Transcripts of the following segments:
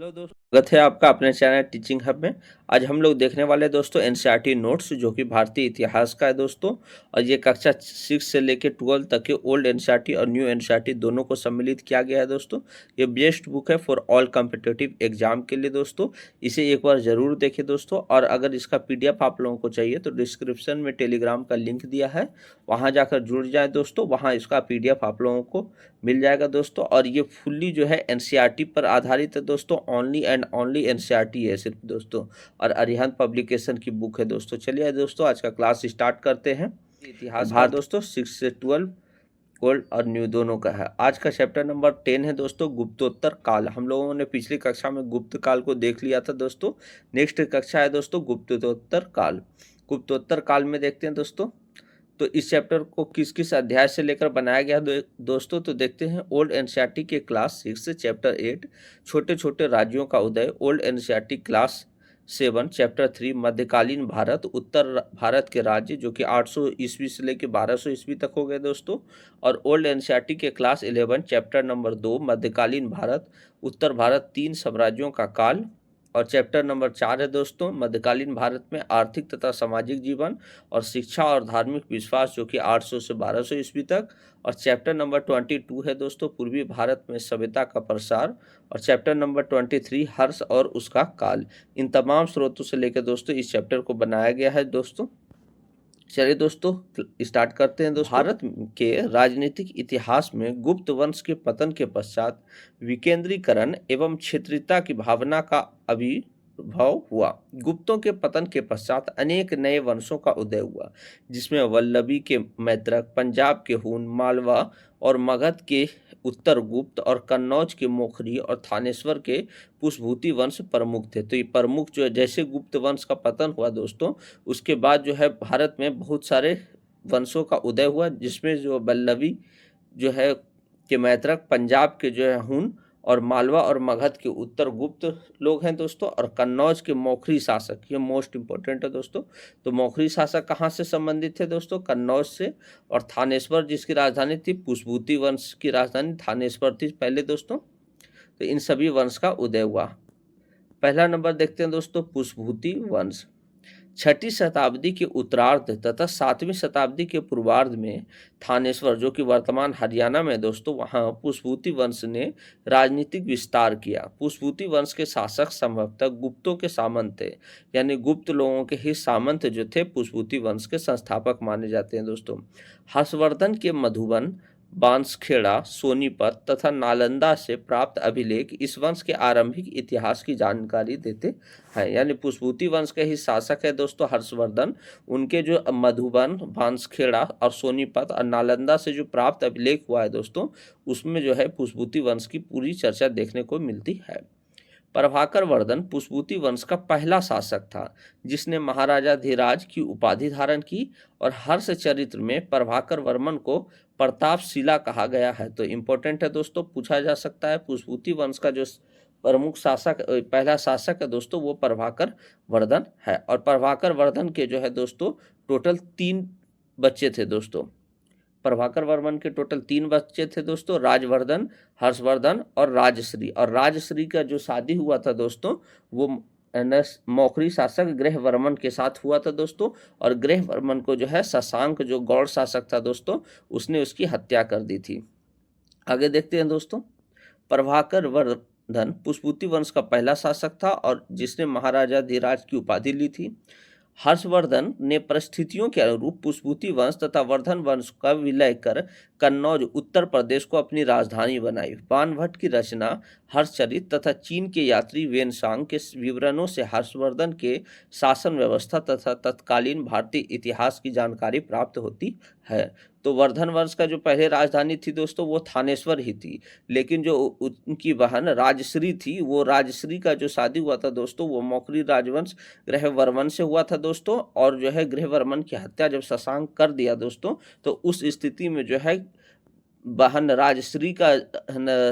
Hello दोस्तों, स्वागत है आपका अपने चैनल टीचिंग हब में। आज हम लोग देखने वाले दोस्तों एनसीईआरटी नोट्स जो कि भारतीय इतिहास का है दोस्तों। और ये कक्षा 6 से लेकर 12 तक के ओल्ड एनसीईआरटी और न्यू एनसीईआरटी दोनों को सम्मिलित किया गया है दोस्तों। ये बेस्ट बुक है फॉर ऑल कॉम्पिटिटिव एग्जाम के लिए दोस्तों। इसे एक बार ज़रूर देखें दोस्तों। और अगर इसका PDF आप लोगों को चाहिए तो डिस्क्रिप्शन में टेलीग्राम का लिंक दिया है, वहाँ जाकर जुड़ जाए दोस्तों। वहाँ इसका PDF आप लोगों को मिल जाएगा दोस्तों। और ये फुल्ली जो है एनसीईआरटी पर आधारित है दोस्तों। ओनली एंड ओनली एनसीईआरटी है सिर्फ दोस्तों। और अरिहंत पब्लिकेशन की बुक है दोस्तों। चलिए दोस्तों आज का क्लास स्टार्ट करते हैं। इतिहास भारत दोस्तों 6 से 12 ओल्ड और न्यू दोनों का है। आज का चैप्टर नंबर 10 है दोस्तों, गुप्तोत्तर काल। हम लोगों ने पिछली कक्षा में गुप्त काल को देख लिया था दोस्तों। नेक्स्ट कक्षा है दोस्तों गुप्तोत्तर काल। गुप्तोत्तर काल में देखते हैं दोस्तों, तो इस चैप्टर को किस किस अध्याय से लेकर बनाया गया दोस्तों। तो देखते हैं ओल्ड एनसीईआरटी के क्लास 6 चैप्टर 8 छोटे छोटे राज्यों का उदय। ओल्ड एनसीईआरटी क्लास 7 चैप्टर 3 मध्यकालीन भारत, उत्तर भारत के राज्य जो कि 800 ईस्वी से लेकर 1200 ईस्वी तक हो गए दोस्तों। और ओल्ड एनसीईआरटी के क्लास 11 चैप्टर नंबर 2 मध्यकालीन भारत, उत्तर भारत 3 साम्राज्यों का काल। और चैप्टर नंबर 4 है दोस्तों मध्यकालीन भारत में आर्थिक तथा सामाजिक जीवन और शिक्षा और धार्मिक विश्वास जो कि 800 से 1200 ईस्वी तक। और चैप्टर नंबर 22 है दोस्तों पूर्वी भारत में सभ्यता का प्रसार। और चैप्टर नंबर 23 हर्ष और उसका काल। इन तमाम स्रोतों से लेकर दोस्तों इस चैप्टर को बनाया गया है दोस्तों। चलिए दोस्तों स्टार्ट करते हैं दोस्तों। भारत के राजनीतिक इतिहास में गुप्त वंश के पतन के पश्चात विकेंद्रीकरण एवं क्षेत्रीयता की भावना का आविर्भाव हुआ। गुप्तों के पतन के पश्चात अनेक नए वंशों का उदय हुआ, जिसमें वल्लभी के मैत्रक, पंजाब के हून, मालवा और मगध के उत्तर गुप्त और कन्नौज के मोखरी और थानेश्वर के पुष्भूति वंश प्रमुख थे। तो ये प्रमुख जो है, जैसे गुप्त वंश का पतन हुआ दोस्तों, उसके बाद जो है भारत में बहुत सारे वंशों का उदय हुआ, जिसमें जो वल्लभी जो है के मैत्रक, पंजाब के जो है हून और मालवा और मगध के उत्तर गुप्त लोग हैं दोस्तों। और कन्नौज के मौखरी शासक, ये मोस्ट इंपॉर्टेंट है दोस्तों। तो मौखरी शासक कहाँ से संबंधित थे दोस्तों? कन्नौज से। और थानेश्वर जिसकी राजधानी थी, पुष्भूति वंश की राजधानी थानेश्वर थी पहले दोस्तों। तो इन सभी वंश का उदय हुआ। पहला नंबर देखते हैं दोस्तों पुष्भूति वंश। 6ठी शताब्दी के उत्तरार्ध तथा 7वीं शताब्दी के पूर्वार्ध में थानेश्वर जो कि वर्तमान हरियाणा में दोस्तों, वहाँ पुष्भूति वंश ने राजनीतिक विस्तार किया। पुष्भूति वंश के शासक संभवतः गुप्तों के सामंत थे, यानी गुप्त लोगों के ही सामंत जो थे पुष्भूति वंश के संस्थापक माने जाते हैं दोस्तों। हर्षवर्धन के मधुबन, बांसखेड़ा, सोनीपत तथा नालंदा से प्राप्त अभिलेख इस वंश के आरंभिक इतिहास की जानकारी देते हैं। यानी पुष्भूति वंश के ही शासक है दोस्तों हर्षवर्धन। उनके जो मधुबन, बांसखेड़ा और सोनीपत और नालंदा से जो प्राप्त अभिलेख हुआ है दोस्तों, उसमें जो है पुष्भूति वंश की पूरी चर्चा देखने को मिलती है। प्रभाकर वर्धन पुष्भूति वंश का पहला शासक था, जिसने महाराजा धीराज की उपाधि धारण की। और हर्ष चरित्र में प्रभाकर वर्मन को प्रतापशिला कहा गया है। तो इम्पोर्टेंट है दोस्तों, पूछा जा सकता है। पुष्भूति वंश का जो प्रमुख शासक, पहला शासक है दोस्तों, वो प्रभाकर वर्धन है। और प्रभाकर वर्धन के जो है दोस्तों टोटल 3 बच्चे थे दोस्तों। प्रभाकर वर्मन के टोटल 3 बच्चे थे दोस्तों, राजवर्धन, हर्षवर्धन और राजश्री। और राजश्री का जो शादी हुआ था दोस्तों, वो मौखरी शासक गृहवर्मन के साथ हुआ था दोस्तों। और गृहवर्मन को जो है शशांक जो गौड़ शासक था दोस्तों, उसने उसकी हत्या कर दी थी। आगे देखते हैं दोस्तों। प्रभाकर वर्धन पुष्भूति वंश का पहला शासक था और जिसने महाराजा धीराज की उपाधि ली थी। हर्षवर्धन ने परिस्थितियों के अनुरूप पुष्भूति वंश तथा वर्धन वंश का विलय कर कन्नौज उत्तर प्रदेश को अपनी राजधानी बनाई। बाणभट्ट की रचना हर्षचरित तथा चीन के यात्री वेनसांग के विवरणों से हर्षवर्धन के शासन व्यवस्था तथा तत्कालीन भारतीय इतिहास की जानकारी प्राप्त होती है। तो वर्धन वंश का जो पहले राजधानी थी दोस्तों, वो थानेश्वर ही थी। लेकिन जो उनकी बहन राजश्री थी, वो राजश्री का जो शादी हुआ था दोस्तों, वो मौखरी राजवंश गृहवर्मन से हुआ था दोस्तों। और जो है गृहवर्मन की हत्या जब शशांक कर दिया दोस्तों, तो उस स्थिति में जो है बहन राजश्री का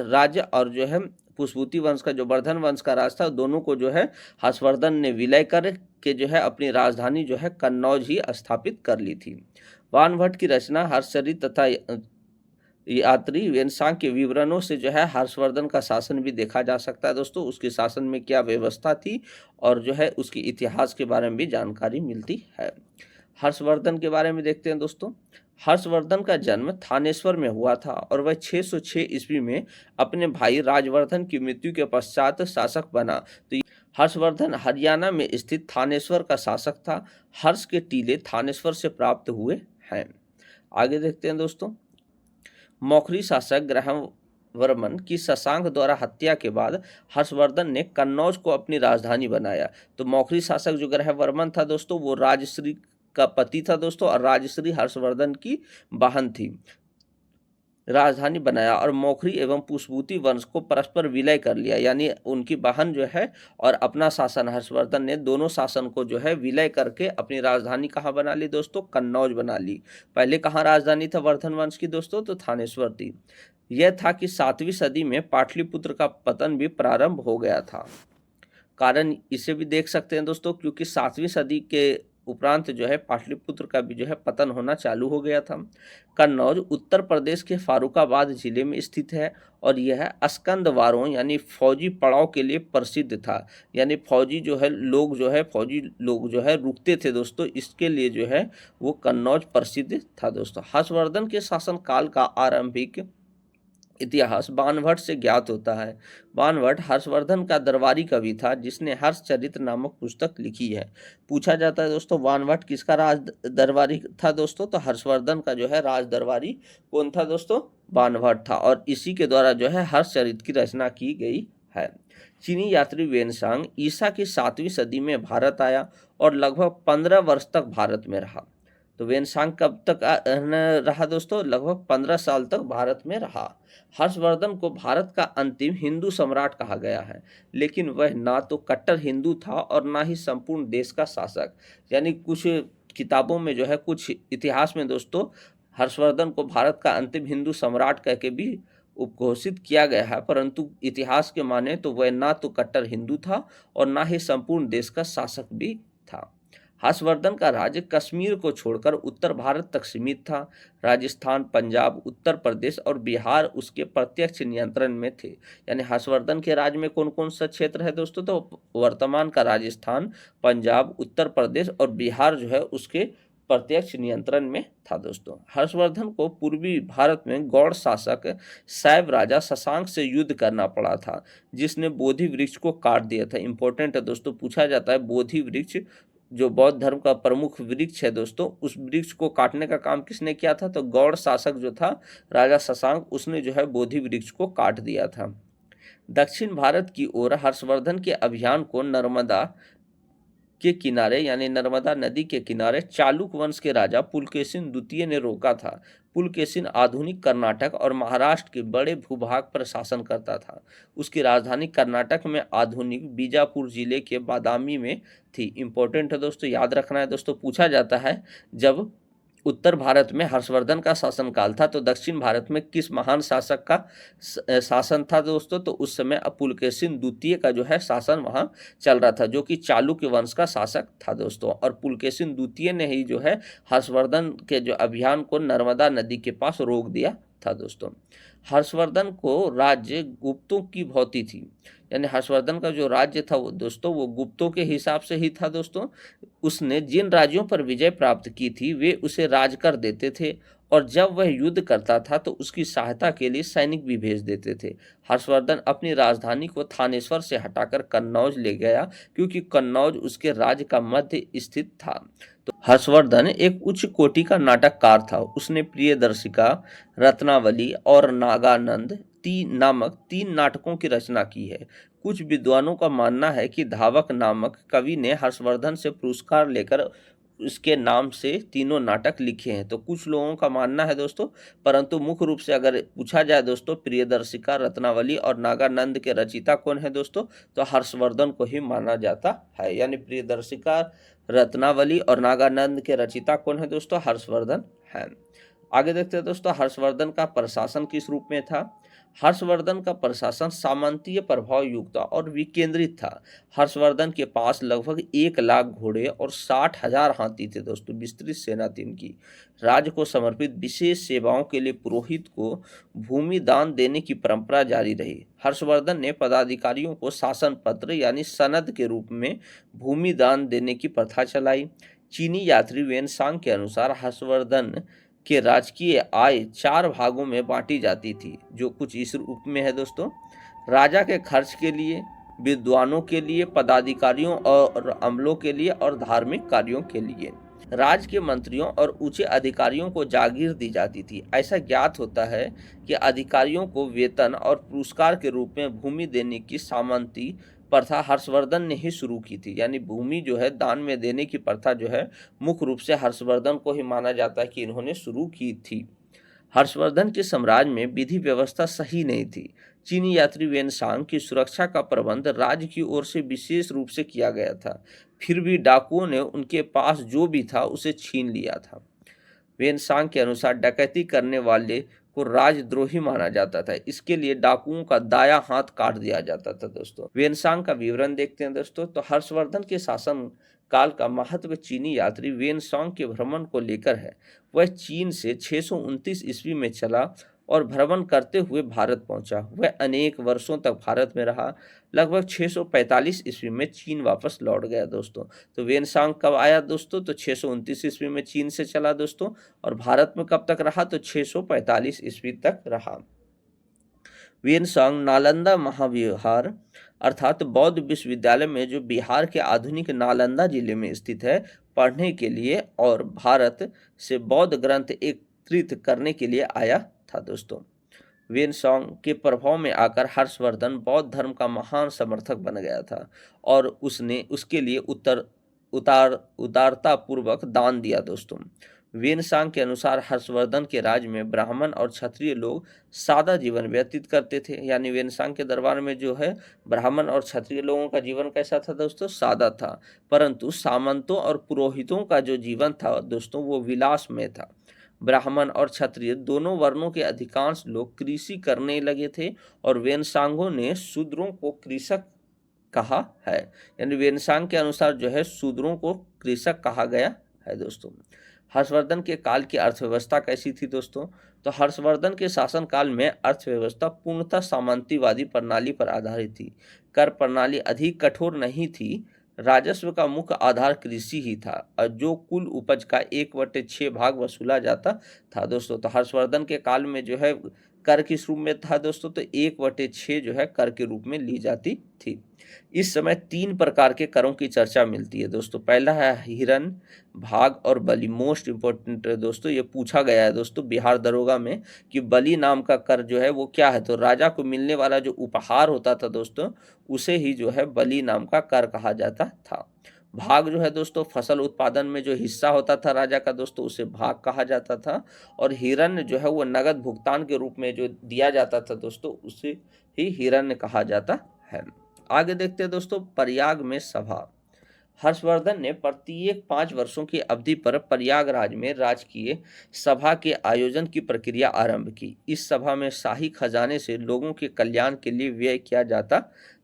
राज्य और जो है पुष्भूति वंश का जो वर्धन वंश का राज था, दोनों को जो है हर्षवर्धन ने विलय कर के जो है अपनी राजधानी जो है कन्नौज ही स्थापित कर ली थी। बाणभट्ट की रचना हर्षचरित तथा यात्री वेनसांग के विवरणों से जो है हर्षवर्धन का शासन भी देखा जा सकता है दोस्तों, उसके शासन में क्या व्यवस्था थी और जो है उसके इतिहास के बारे में भी जानकारी मिलती है। हर्षवर्धन के बारे में देखते हैं दोस्तों। हर्षवर्धन का जन्म थानेश्वर में हुआ था और वह 606 ईस्वी में अपने भाई राजवर्धन की मृत्यु के पश्चात शासक बना। तो हर्षवर्धन हरियाणा में स्थित थानेश्वर का शासक था। हर्ष के टीले थानेश्वर से प्राप्त हुए हैं। आगे देखते हैं दोस्तों। मौखरी शासक ग्रहण वर्मन की शशांक द्वारा हत्या के बाद हर्षवर्धन ने कन्नौज को अपनी राजधानी बनाया। तो मौखरी शासक जो ग्रह वर्मन था दोस्तों, वो राजश्री का पति था दोस्तों और राजश्री हर्षवर्धन की बहन थी। राजधानी बनाया और मौखरी एवं पुष्पभूति वंश को परस्पर विलय कर लिया, यानी उनकी बहन जो है और अपना शासन हर्षवर्धन ने दोनों शासन को जो है विलय करके अपनी राजधानी कहाँ बना ली दोस्तों, कन्नौज बना ली। पहले कहाँ राजधानी था वर्धन वंश की दोस्तों, तो थानेश्वर थी। यह था कि 7वीं सदी में पाटलिपुत्र का पतन भी प्रारंभ हो गया था। कारण इसे भी देख सकते हैं दोस्तों, क्योंकि 7वीं सदी के उपरांत जो है पाटलिपुत्र का भी जो है पतन होना चालू हो गया था। कन्नौज उत्तर प्रदेश के फारुखाबाद जिले में स्थित है और यह अस्कंदवारों यानी फौजी पड़ाव के लिए प्रसिद्ध था। यानी फौजी लोग जो है रुकते थे दोस्तों, इसके लिए जो है वो कन्नौज प्रसिद्ध था दोस्तों। हर्षवर्धन के शासनकाल का आरंभिक इतिहास बाणभट्ट से ज्ञात होता है। बाणभट्ट हर्षवर्धन का दरबारी कवि था जिसने हर्षचरित्र नामक पुस्तक लिखी है। पूछा जाता है दोस्तों बाणभट्ट किसका राज दरबारी था दोस्तों, तो हर्षवर्धन का जो है राज दरबारी कौन था दोस्तों, बाणभट्ट था और इसी के द्वारा जो है हर्षचरित्र की रचना की गई है। चीनी यात्री वेनसांग ईसा की 7वीं सदी में भारत आया और लगभग 15 वर्ष तक भारत में रहा। तो वेनसांग कब तक रहा दोस्तों, लगभग 15 साल तक भारत में रहा। हर्षवर्धन को भारत का अंतिम हिंदू सम्राट कहा गया है, लेकिन वह ना तो कट्टर हिंदू था और ना ही संपूर्ण देश का शासक। यानी कुछ किताबों में जो है, कुछ इतिहास में दोस्तों हर्षवर्धन को भारत का अंतिम हिंदू सम्राट कह के भी उपघोषित किया गया है, परंतु इतिहास के माने तो वह ना तो कट्टर हिंदू था और ना ही संपूर्ण देश का शासक भी था। हर्षवर्धन का राज्य कश्मीर को छोड़कर उत्तर भारत तक सीमित था। राजस्थान, पंजाब, उत्तर प्रदेश और बिहार उसके प्रत्यक्ष नियंत्रण में थे। यानी हर्षवर्धन के राज्य में कौन कौन सा क्षेत्र है दोस्तों, तो वर्तमान का राजस्थान, पंजाब, उत्तर प्रदेश और बिहार जो है उसके प्रत्यक्ष नियंत्रण में था दोस्तों। हर्षवर्धन को पूर्वी भारत में गौड़ शासक शैव राजा शशांक से युद्ध करना पड़ा था, जिसने बोधि वृक्ष को काट दिया था। इंपॉर्टेंट है दोस्तों, पूछा जाता है बोधि वृक्ष जो बौद्ध धर्म का प्रमुख वृक्ष है दोस्तों, उस वृक्ष को काटने का काम किसने किया था, तो गौड़ शासक जो था राजा शशांक, उसने जो है बोधि वृक्ष को काट दिया था। दक्षिण भारत की ओर हर्षवर्धन के अभियान को नर्मदा के किनारे यानी नर्मदा नदी के किनारे चालुक वंश के राजा पुलकेशिन द्वितीय ने रोका था। पुलकेशिन आधुनिक कर्नाटक और महाराष्ट्र के बड़े भूभाग पर शासन करता था। उसकी राजधानी कर्नाटक में आधुनिक बीजापुर जिले के बादामी में थी। इंपॉर्टेंट है दोस्तों, याद रखना है दोस्तों, पूछा जाता है जब उत्तर भारत में हर्षवर्धन का शासनकाल था तो दक्षिण भारत में किस महान शासक का शासन था दोस्तों, तो उस समय पुलकेशिन द्वितीय का जो है शासन वहाँ चल रहा था, जो कि चालुक्य वंश का शासक था दोस्तों। और पुलकेशिन द्वितीय ने ही जो है हर्षवर्धन के जो अभियान को नर्मदा नदी के पास रोक दिया था दोस्तों। हर्षवर्धन को राज्य गुप्तों की भौती थी। यानी हर्षवर्धन का जो राज्य था वो दोस्तों वो गुप्तों के हिसाब से ही था दोस्तों। उसने जिन राज्यों पर विजय प्राप्त की थी वे उसे राज कर देते थे और जब वह युद्ध करता था तो उसकी सहायता के लिए सैनिक भी भेज देते थे। हर्षवर्धन अपनी राजधानी को थानेश्वर से हटाकर कन्नौज ले गया क्योंकि कन्नौज उसके राज्य का मध्य स्थित था। तो हर्षवर्धन एक उच्च कोटि का नाटककार था। उसने प्रियदर्शिका, रत्नावली और नागानंद नामक 3 नाटकों की रचना की है। कुछ विद्वानों का मानना है कि धावक नामक कवि ने हर्षवर्धन से पुरस्कार लेकर उसके नाम से तीनों नाटक लिखे हैं। तो कुछ लोगों का मानना है दोस्तों, परंतु मुख्य रूप से अगर पूछा जाए दोस्तों प्रियदर्शिका, रत्नावली और नागानंद के रचयिता कौन है दोस्तों, तो हर्षवर्धन को ही माना जाता है। यानी प्रियदर्शिका, रत्नावली और नागानंद के रचयिता कौन है दोस्तों, हर्षवर्धन है। आगे देखते हैं दोस्तों हर्षवर्धन का प्रशासन किस रूप में था। हर्षवर्धन का प्रशासन सामंतीय प्रभाव युक्त और विकेंद्रित था। हर्षवर्धन के पास लगभग 1 लाख घोड़े और 60,000 हाथी थे दोस्तों। विस्तृत सेना थी इनकी। राज्य को समर्पित विशेष सेवाओं के लिए पुरोहित को भूमि दान देने की परंपरा जारी रही। हर्षवर्धन ने पदाधिकारियों को शासन पत्र यानी सनद के रूप में भूमि दान देने की प्रथा चलाई। चीनी यात्री वेनसांग के अनुसार हर्षवर्धन के राजकीय आय 4 भागों में बांटी जाती थी, जो कुछ इस रूप में है दोस्तों। राजा के खर्च के लिए, विद्वानों के लिए, पदाधिकारियों और अमलों के लिए और धार्मिक कार्यों के लिए। राज्य के मंत्रियों और ऊंचे अधिकारियों को जागीर दी जाती थी। ऐसा ज्ञात होता है कि अधिकारियों को वेतन और पुरस्कार के रूप में भूमि देने की सामंती प्रथा हर्षवर्धन ने ही शुरू की थी। यानी भूमि जो है दान में देने की प्रथा जो है मुख्य रूप से हर्षवर्धन को ही माना जाता है कि इन्होंने शुरू की थी। हर्षवर्धन के साम्राज्य में विधि व्यवस्था सही नहीं थी। चीनी यात्री वेनसांग की सुरक्षा का प्रबंध राज्य की ओर से विशेष रूप से किया गया था। फिर भी डाकुओं ने उनके पास जो भी था उसे छीन लिया था। वेनसांग के अनुसार डकैती करने वाले को राजद्रोही माना जाता था। इसके लिए डाकुओं का दायां हाथ काट दिया जाता था दोस्तों। वेनसांग का विवरण देखते हैं दोस्तों। तो हर्षवर्धन के शासन काल का महत्व चीनी यात्री वेनसांग के भ्रमण को लेकर है। वह चीन से 629 ईस्वी में चला और भ्रमण करते हुए भारत पहुंचा। वह अनेक वर्षों तक भारत में रहा। लगभग 645 ईस्वी में चीन वापस लौट गया दोस्तों। तो वेनसांग कब आया दोस्तों? तो 629 ईस्वी में चीन से चला दोस्तों। और भारत में कब तक रहा? तो 645 ईस्वी तक रहा। वेनसांग नालंदा महाविहार अर्थात बौद्ध विश्वविद्यालय में, जो बिहार के आधुनिक नालंदा जिले में स्थित है, पढ़ने के लिए और भारत से बौद्ध ग्रंथ एकत्रित करने के लिए आया था दोस्तों। वेनसांग के प्रभाव में आकर हर्षवर्धन बौद्ध धर्म का महान समर्थक बन गया था और उसने उसके लिए उदारता पूर्वक दान दिया दोस्तों। वेनसांग के अनुसार हर्षवर्धन के राज्य में ब्राह्मण और क्षत्रिय लोग सादा जीवन व्यतीत करते थे। यानी वेनसांग के दरबार में जो है ब्राह्मण और क्षत्रिय लोगों का जीवन कैसा था दोस्तों? सादा था। परंतु सामंतों और पुरोहितों का जो जीवन था दोस्तों वो विलासमय था। ब्राह्मण और क्षत्रिय दोनों वर्णों के अधिकांश लोग कृषि करने लगे थे और वेनसांगों ने शूद्रों को कृषक कहा है। यानी वेनसांग के अनुसार जो है शूद्रों को कृषक कहा गया है दोस्तों। हर्षवर्धन के काल की अर्थव्यवस्था कैसी थी दोस्तों? तो हर्षवर्धन के शासन काल में अर्थव्यवस्था पूर्णतः सामंतीवादी प्रणाली पर आधारित थी। कर प्रणाली अधिक कठोर नहीं थी। राजस्व का मुख्य आधार कृषि ही था और जो कुल उपज का 1/6 भाग वसूला जाता था दोस्तों। तो हर्षवर्धन के काल में जो है कर किस रूप में था दोस्तों? तो 1/6 जो है कर के रूप में ली जाती थी। इस समय 3 प्रकार के करों की चर्चा मिलती है दोस्तों। पहला है हिरन, भाग और बलि। मोस्ट इंपॉर्टेंट दोस्तों, ये पूछा गया है दोस्तों बिहार दरोगा में कि बलि नाम का कर जो है वो क्या है? तो राजा को मिलने वाला जो उपहार होता था दोस्तों उसे ही जो है बलि नाम का कर कहा जाता था। भाग जो है दोस्तों फसल उत्पादन में जो हिस्सा होता था राजा का दोस्तों उसे भाग कहा जाता था। और हिरण्य जो है वो नगद भुगतान के रूप में जो दिया जाता था दोस्तों उसे ही हिरण्य कहा जाता है। आगे देखते हैं दोस्तों प्रयाग में सभा। हर्षवर्धन ने प्रत्येक 5 वर्षों की अवधि पर प्रयागराज में राजकीय सभा के आयोजन की प्रक्रिया आरंभ की। इस सभा में शाही खजाने से लोगों के कल्याण के लिए व्यय किया जाता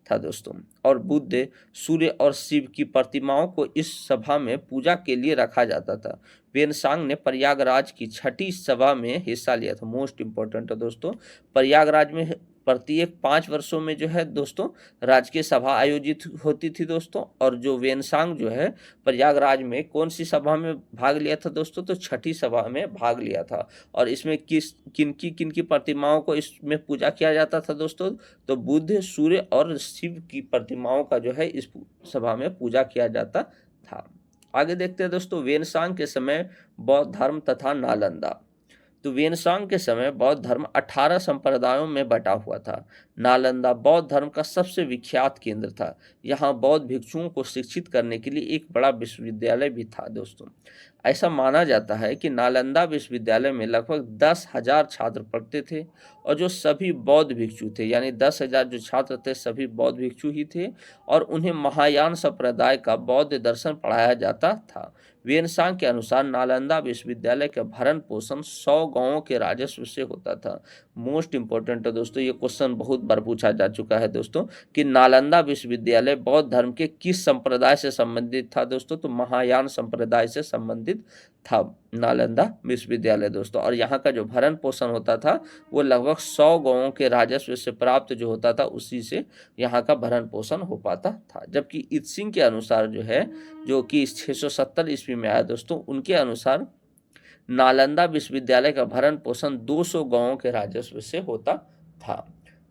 था दोस्तों। और बुद्ध, सूर्य और शिव की प्रतिमाओं को इस सभा में पूजा के लिए रखा जाता था। वेनसांग ने प्रयागराज की 6ठी सभा में हिस्सा लिया था। मोस्ट इंपॉर्टेंट है दोस्तों, प्रयागराज में प्रत्येक 5 वर्षों में जो है दोस्तों राजकीय सभा आयोजित होती थी दोस्तों। और जो वेनसांग जो है प्रयागराज में कौन सी सभा में भाग लिया था दोस्तों? तो 6ठी सभा में भाग लिया था। और इसमें किनकी प्रतिमाओं को इसमें पूजा किया जाता था दोस्तों? तो बुद्ध, सूर्य और शिव की प्रतिमाओं का जो है इस सभा में पूजा किया जाता था। आगे देखते हैं दोस्तों वेनसांग के समय बौद्ध धर्म तथा नालंदा। तो वेनसांग के समय बौद्ध धर्म 18 संप्रदायों में बटा हुआ था। नालंदा बौद्ध धर्म का सबसे विख्यात केंद्र था। यहाँ बौद्ध भिक्षुओं को शिक्षित करने के लिए एक बड़ा विश्वविद्यालय भी था दोस्तों। ऐसा माना जाता है कि नालंदा विश्वविद्यालय में लगभग 10,000 छात्र पढ़ते थे और जो सभी बौद्ध भिक्षु थे। यानी 10,000 जो छात्र थे सभी बौद्ध भिक्षु ही थे और उन्हें महायान संप्रदाय का बौद्ध दर्शन पढ़ाया जाता था। वेनसांग के अनुसार नालंदा विश्वविद्यालय का भरण पोषण 100 गांवों के राजस्व से होता था। मोस्ट इंपॉर्टेंट है दोस्तों, ये क्वेश्चन बहुत बार पूछा जा चुका है दोस्तों कि नालंदा विश्वविद्यालय बौद्ध धर्म के किस संप्रदाय से संबंधित था दोस्तों, तो महायान संप्रदाय से संबंधित था नालंदा विश्वविद्यालय दोस्तों। और यहाँ का जो भरण पोषण होता था वो लगभग 100 गांवों के राजस्व से प्राप्त जो होता था उसी से यहाँ का भरण पोषण हो पाता था। जबकि इत्सिंग के अनुसार जो है, जो कि 670 ईस्वी में आया दोस्तों, उनके अनुसार नालंदा विश्वविद्यालय का भरण पोषण 200 गांवों के राजस्व से होता था।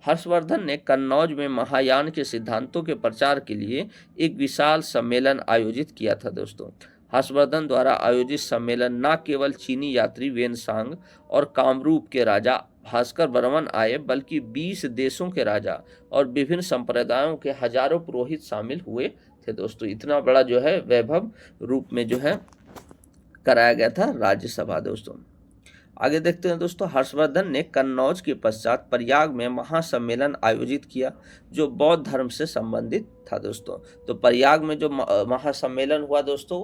हर्षवर्धन ने कन्नौज में महायान के सिद्धांतों के प्रचार के लिए एक विशाल सम्मेलन आयोजित किया था दोस्तों। हर्षवर्धन द्वारा आयोजित सम्मेलन न केवल चीनी यात्री वेनसांग और कामरूप के राजा भास्कर वर्मन आए, बल्कि 20 देशों के राजा और विभिन्न संप्रदायों के हजारों पुरोहित शामिल हुए थे दोस्तों। इतना बड़ा जो है वैभव रूप में जो है कराया गया था राज्यसभा दोस्तों। आगे देखते हैं दोस्तों, हर्षवर्धन ने कन्नौज के पश्चात प्रयाग में महासम्मेलन आयोजित किया जो बौद्ध धर्म से संबंधित था दोस्तों। तो प्रयाग में जो महासम्मेलन हुआ दोस्तों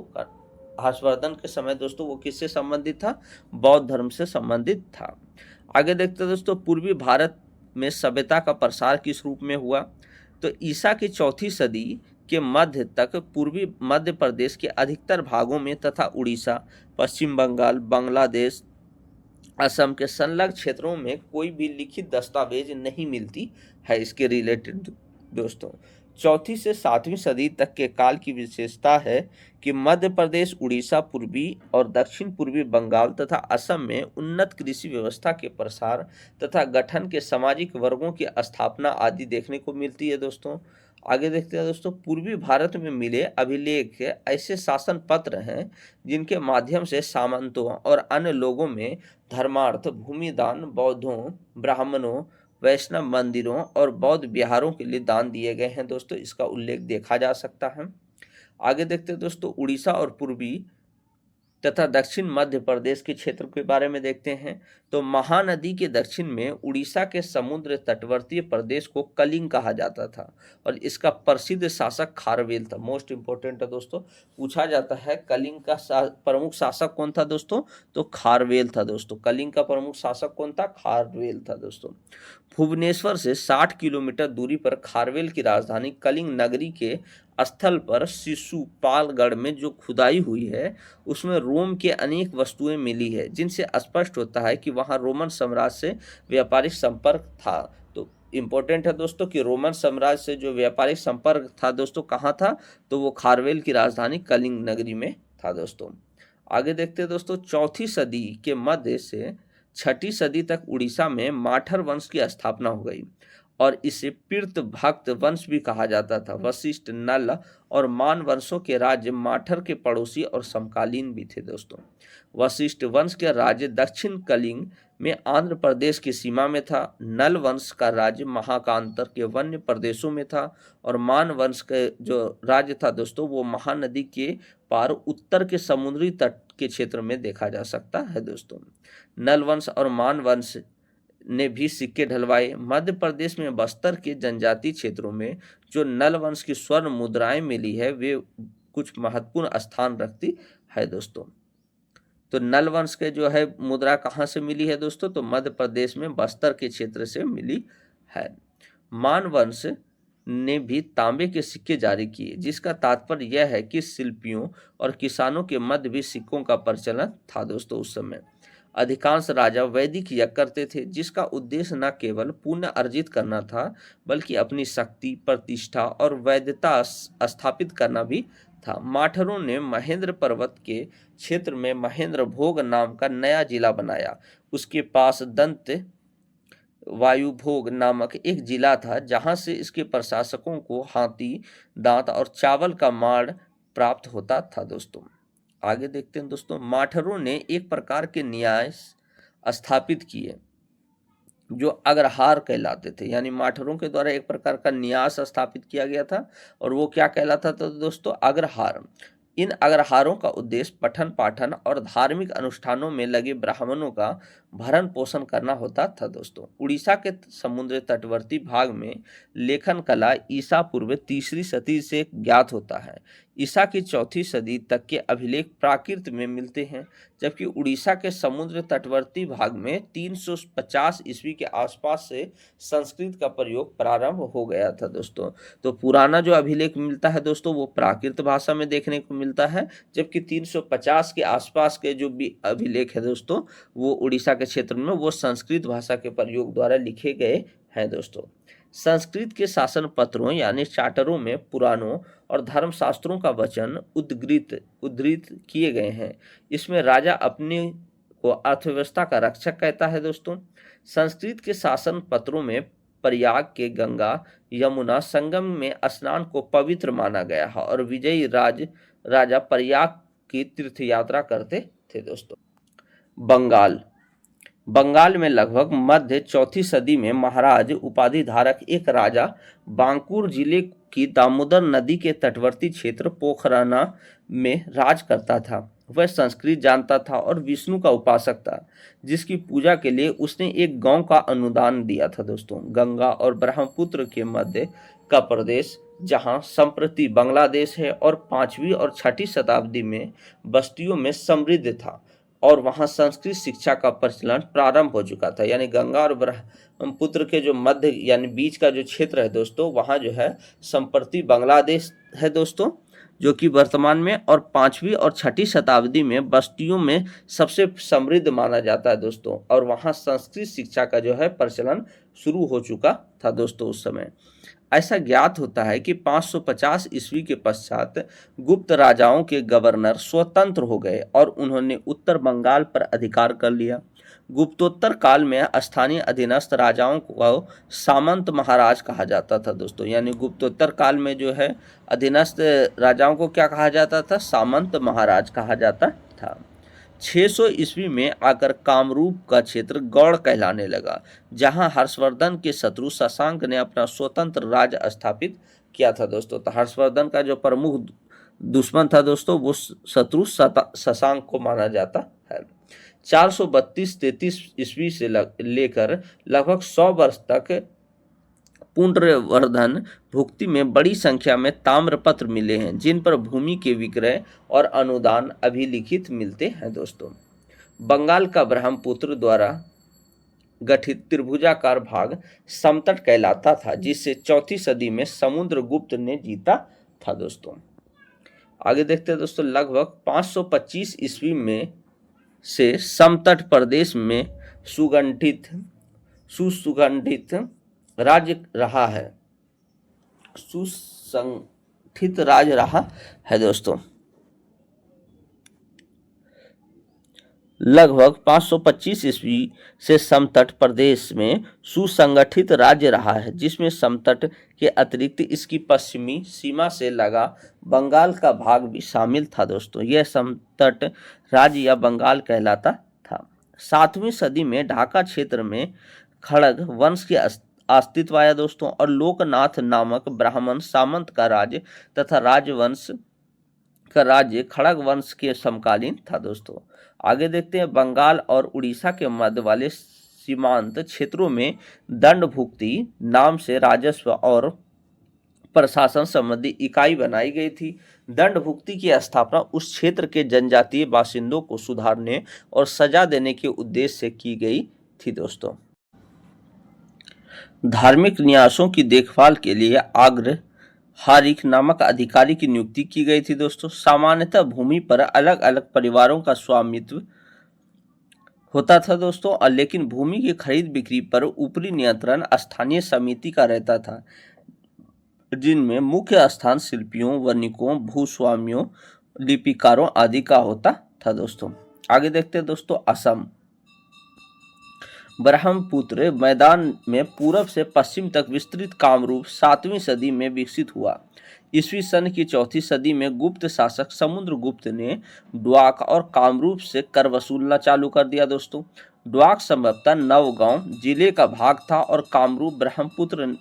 हर्षवर्धन के समय दोस्तों, वो किससे संबंधित था, बौद्ध धर्म से संबंधित था। आगे देखते हैं दोस्तों, पूर्वी भारत में सभ्यता का प्रसार किस रूप में हुआ, तो ईसा की 4वीं सदी के मध्य तक पूर्वी मध्य प्रदेश के अधिकतर भागों में तथा उड़ीसा, पश्चिम बंगाल, बांग्लादेश, असम के संलग्न क्षेत्रों में कोई भी लिखित दस्तावेज नहीं मिलती है इसके रिलेटेड दोस्तों। 4वीं से 7वीं सदी तक के काल की विशेषता है कि मध्य प्रदेश, उड़ीसा, पूर्वी और दक्षिण पूर्वी बंगाल तथा असम में उन्नत कृषि व्यवस्था के प्रसार तथा गठन के सामाजिक वर्गों की स्थापना आदि देखने को मिलती है दोस्तों। आगे देखते हैं दोस्तों, पूर्वी भारत में मिले अभिलेख ऐसे शासन पत्र हैं जिनके माध्यम से सामंतों और अन्य लोगों में धर्मार्थ, भूमिदान, बौद्धों, ब्राह्मणों, वैष्णव मंदिरों और बौद्ध विहारों के लिए दान दिए गए हैं दोस्तों। इसका उल्लेख देखा जा सकता है। आगे देखते हैं दोस्तों, उड़ीसा और पूर्वी तथा दक्षिण मध्य प्रदेश के क्षेत्र के बारे में देखते हैं। तो महानदी के दक्षिण में उड़ीसा के समुद्र तटवर्तीय प्रदेश को कलिंग कहा जाता था और इसका प्रसिद्ध शासक खारवेल था। मोस्ट इंपोर्टेंट है दोस्तों, पूछा जाता है कलिंग का प्रमुख शासक कौन था दोस्तों, तो खारवेल था दोस्तों। कलिंग का प्रमुख शासक कौन था, खारवेल था दोस्तों। भुवनेश्वर से 60 किलोमीटर दूरी पर खारवेल की राजधानी कलिंग नगरी के स्थल पर शिशुपालगढ़ में जो खुदाई हुई है उसमें रोम के अनेक वस्तुएं मिली है, जिनसे स्पष्ट होता है कि वहां रोमन साम्राज्य से व्यापारिक संपर्क था। तो इम्पोर्टेंट है दोस्तों कि रोमन साम्राज्य से जो व्यापारिक संपर्क था दोस्तों कहाँ था, तो वो खारवेल की राजधानी कलिंग नगरी में था दोस्तों। आगे देखते हैं दोस्तों, 4वीं सदी के मध्य से 6वीं सदी तक उड़ीसा में माठर वंश की स्थापना हो गई और इसे पीर्त भक्त वंश भी कहा जाता था। वशिष्ठ, नल और मान वंशों के राज्य माठर के पड़ोसी और समकालीन भी थे दोस्तों। वशिष्ठ वंश के राज्य दक्षिण कलिंग में आंध्र प्रदेश की सीमा में था। नल वंश का राज्य महाकांतर के वन्य प्रदेशों में था और मान वंश के जो राज्य था दोस्तों वो महानदी के पार उत्तर के समुद्री तट के क्षेत्र में देखा जा सकता है दोस्तों। नल वंश और मान वंश ने भी सिक्के ढलवाए। मध्य प्रदेश में बस्तर के जनजातीय क्षेत्रों में जो नल वंश की स्वर्ण मुद्राएं मिली है वे कुछ महत्वपूर्ण स्थान रखती है दोस्तों। तो नल वंश के जो है मुद्रा कहाँ से मिली है दोस्तों, तो मध्य प्रदेश में बस्तर के क्षेत्र से मिली है। मान वंश ने भी तांबे के सिक्के जारी किए, जिसका तात्पर्य यह है कि शिल्पियों और किसानों के मध्य भी सिक्कों का प्रचलन था दोस्तों। उस समय अधिकांश राजा वैदिक यज्ञ करते थे, जिसका उद्देश्य न केवल पुण्य अर्जित करना था बल्कि अपनी शक्ति, प्रतिष्ठा और वैधता स्थापित करना भी था। माठरों ने महेंद्र पर्वत के क्षेत्र में महेंद्र भोग नाम का नया जिला बनाया। उसके पास दंत वायुभोग नामक एक जिला था, जहां से इसके प्रशासकों को हाथी दांत और चावल का माड़ प्राप्त होता था दोस्तों। आगे देखते हैं दोस्तों, माठरों ने एक प्रकार के न्यास स्थापित किए जो अग्रहार कहलाते थे। यानी माठरों के द्वारा एक प्रकार का न्यास स्थापित किया गया था और वो क्या कहलाता था दोस्तों, अग्रहार। इन अग्रहारों का उद्देश्य पठन पाठन और धार्मिक अनुष्ठानों में लगे ब्राह्मणों का भरण पोषण करना होता था दोस्तों। उड़ीसा के समुद्र तटवर्ती भाग में लेखन कला ईसा पूर्व 3री सदी से ज्ञात होता है। ईसा की चौथी सदी तक के अभिलेख प्राकृत में मिलते हैं, जबकि उड़ीसा के समुद्र तटवर्ती भाग में 350 ईस्वी के आसपास से संस्कृत का प्रयोग प्रारंभ हो गया था दोस्तों। तो पुराना जो अभिलेख मिलता है दोस्तों वो प्राकृत भाषा में देखने को मिलता है, जबकि 350 के आसपास के जो भी अभिलेख है दोस्तों वो उड़ीसा के क्षेत्र में वो संस्कृत भाषा के प्रयोग द्वारा लिखे गए हैं दोस्तों। संस्कृत के शासन पत्रों यानी चार्टरों में पुराणों और धर्मशास्त्रों का वचन उद्धृत किए गए हैं। इसमें राजा अपने को अर्थव्यवस्था का रक्षक कहता है दोस्तों। संस्कृत के शासन पत्रों में प्रयाग के गंगा यमुना संगम में स्नान को पवित्र माना गया है और विजयी राजा प्रयाग की तीर्थ यात्रा करते थे दोस्तों। बंगाल में लगभग मध्य चौथी सदी में महाराज उपाधि धारक एक राजा बांकुर जिले की दामोदर नदी के तटवर्ती क्षेत्र पोखराना में राज करता था। वह संस्कृत जानता था और विष्णु का उपासक था, जिसकी पूजा के लिए उसने एक गांव का अनुदान दिया था दोस्तों। गंगा और ब्रह्मपुत्र के मध्य का प्रदेश, जहां संप्रति बांग्लादेश है, और 5वीं और 6ठी शताब्दी में बस्तियों में समृद्ध था और वहां संस्कृत शिक्षा का प्रचलन प्रारंभ हो चुका था। यानी गंगा और ब्रह्मपुत्र के जो मध्य यानी बीच का जो क्षेत्र है दोस्तों वहां जो है संप्रति बांग्लादेश है दोस्तों, जो कि वर्तमान में और 5वीं और 6ठी शताब्दी में बस्तियों में सबसे समृद्ध माना जाता है दोस्तों। और वहां संस्कृत शिक्षा का जो है प्रचलन शुरू हो चुका था दोस्तों उस समय। ऐसा ज्ञात होता है कि 550 ईस्वी के पश्चात गुप्त राजाओं के गवर्नर स्वतंत्र हो गए और उन्होंने उत्तर बंगाल पर अधिकार कर लिया। गुप्तोत्तर काल में स्थानीय अधीनस्थ राजाओं को सामंत महाराज कहा जाता था दोस्तों। यानी गुप्तोत्तर काल में जो है अधीनस्थ राजाओं को क्या कहा जाता था? सामंत महाराज कहा जाता था। 600 ईस्वी में आकर कामरूप का क्षेत्र गौड़ कहलाने लगा, जहां हर्षवर्धन के शत्रु शशांक ने अपना स्वतंत्र राज स्थापित किया था दोस्तों। तो हर्षवर्धन का जो प्रमुख दुश्मन था दोस्तों वो शत्रु शशांक को माना जाता है। 432-33 ईस्वी से लेकर लगभग 100 वर्ष तक पुनर्वर्धन भुक्ति में बड़ी संख्या में ताम्रपत्र मिले हैं, जिन पर भूमि के विक्रय और अनुदान अभिलिखित मिलते हैं दोस्तों। बंगाल का ब्रह्मपुत्र द्वारा गठित त्रिभुजाकार भाग समतट कहलाता था, जिसे चौथी सदी में समुद्रगुप्त ने जीता था दोस्तों। आगे देखते हैं दोस्तों। लगभग 525 ईस्वी में से समतट प्रदेश में सुसंगठित राज्य रहा है दोस्तों। लगभग 525 ईस्वी से समतट प्रदेश में सुसंगठित राज्य रहा है, जिसमें समतट के अतिरिक्त इसकी पश्चिमी सीमा से लगा बंगाल का भाग भी शामिल था दोस्तों। यह समतट राज्य या बंगाल कहलाता था। 7वीं सदी में ढाका क्षेत्र में खड़ग वंश के अस्तित्व आया दोस्तों, और लोकनाथ नामक ब्राह्मण सामंत का राज्य तथा राजवंश का राज्य खड़ग वंश के समकालीन था दोस्तों। आगे देखते हैं। बंगाल और उड़ीसा के मध्य वाले सीमांत क्षेत्रों में दंड भुक्ति नाम से राजस्व और प्रशासन संबंधी इकाई बनाई गई थी। दंड भुक्ति की स्थापना उस क्षेत्र के जनजातीय बासिंदों को सुधारने और सजा देने के उद्देश्य से की गई थी दोस्तों। धार्मिक न्यासों की देखभाल के लिए हारिक नामक अधिकारी की नियुक्ति की गई थी दोस्तों। सामान्यतः भूमि पर अलग अलग परिवारों का स्वामित्व होता था दोस्तों, और लेकिन भूमि की खरीद बिक्री पर ऊपरी नियंत्रण स्थानीय समिति का रहता था, जिनमें मुख्य स्थान शिल्पियों, वणिकों, भूस्वामियों, लिपिकारों आदि का होता था दोस्तों। आगे देखते हैं दोस्तों। असम। ब्रह्मपुत्र मैदान में पूरब से पश्चिम तक विस्तृत कामरूप 7वीं सदी में विकसित हुआ। ईस्वी सन की चौथी सदी में गुप्त शासक समुद्रगुप्त ने ड्वाक और कामरूप से कर वसूलना चालू कर दिया दोस्तों। ड्वाक संभवतः नवगांव जिले का भाग था और कामरूप ब्रह्मपुत्र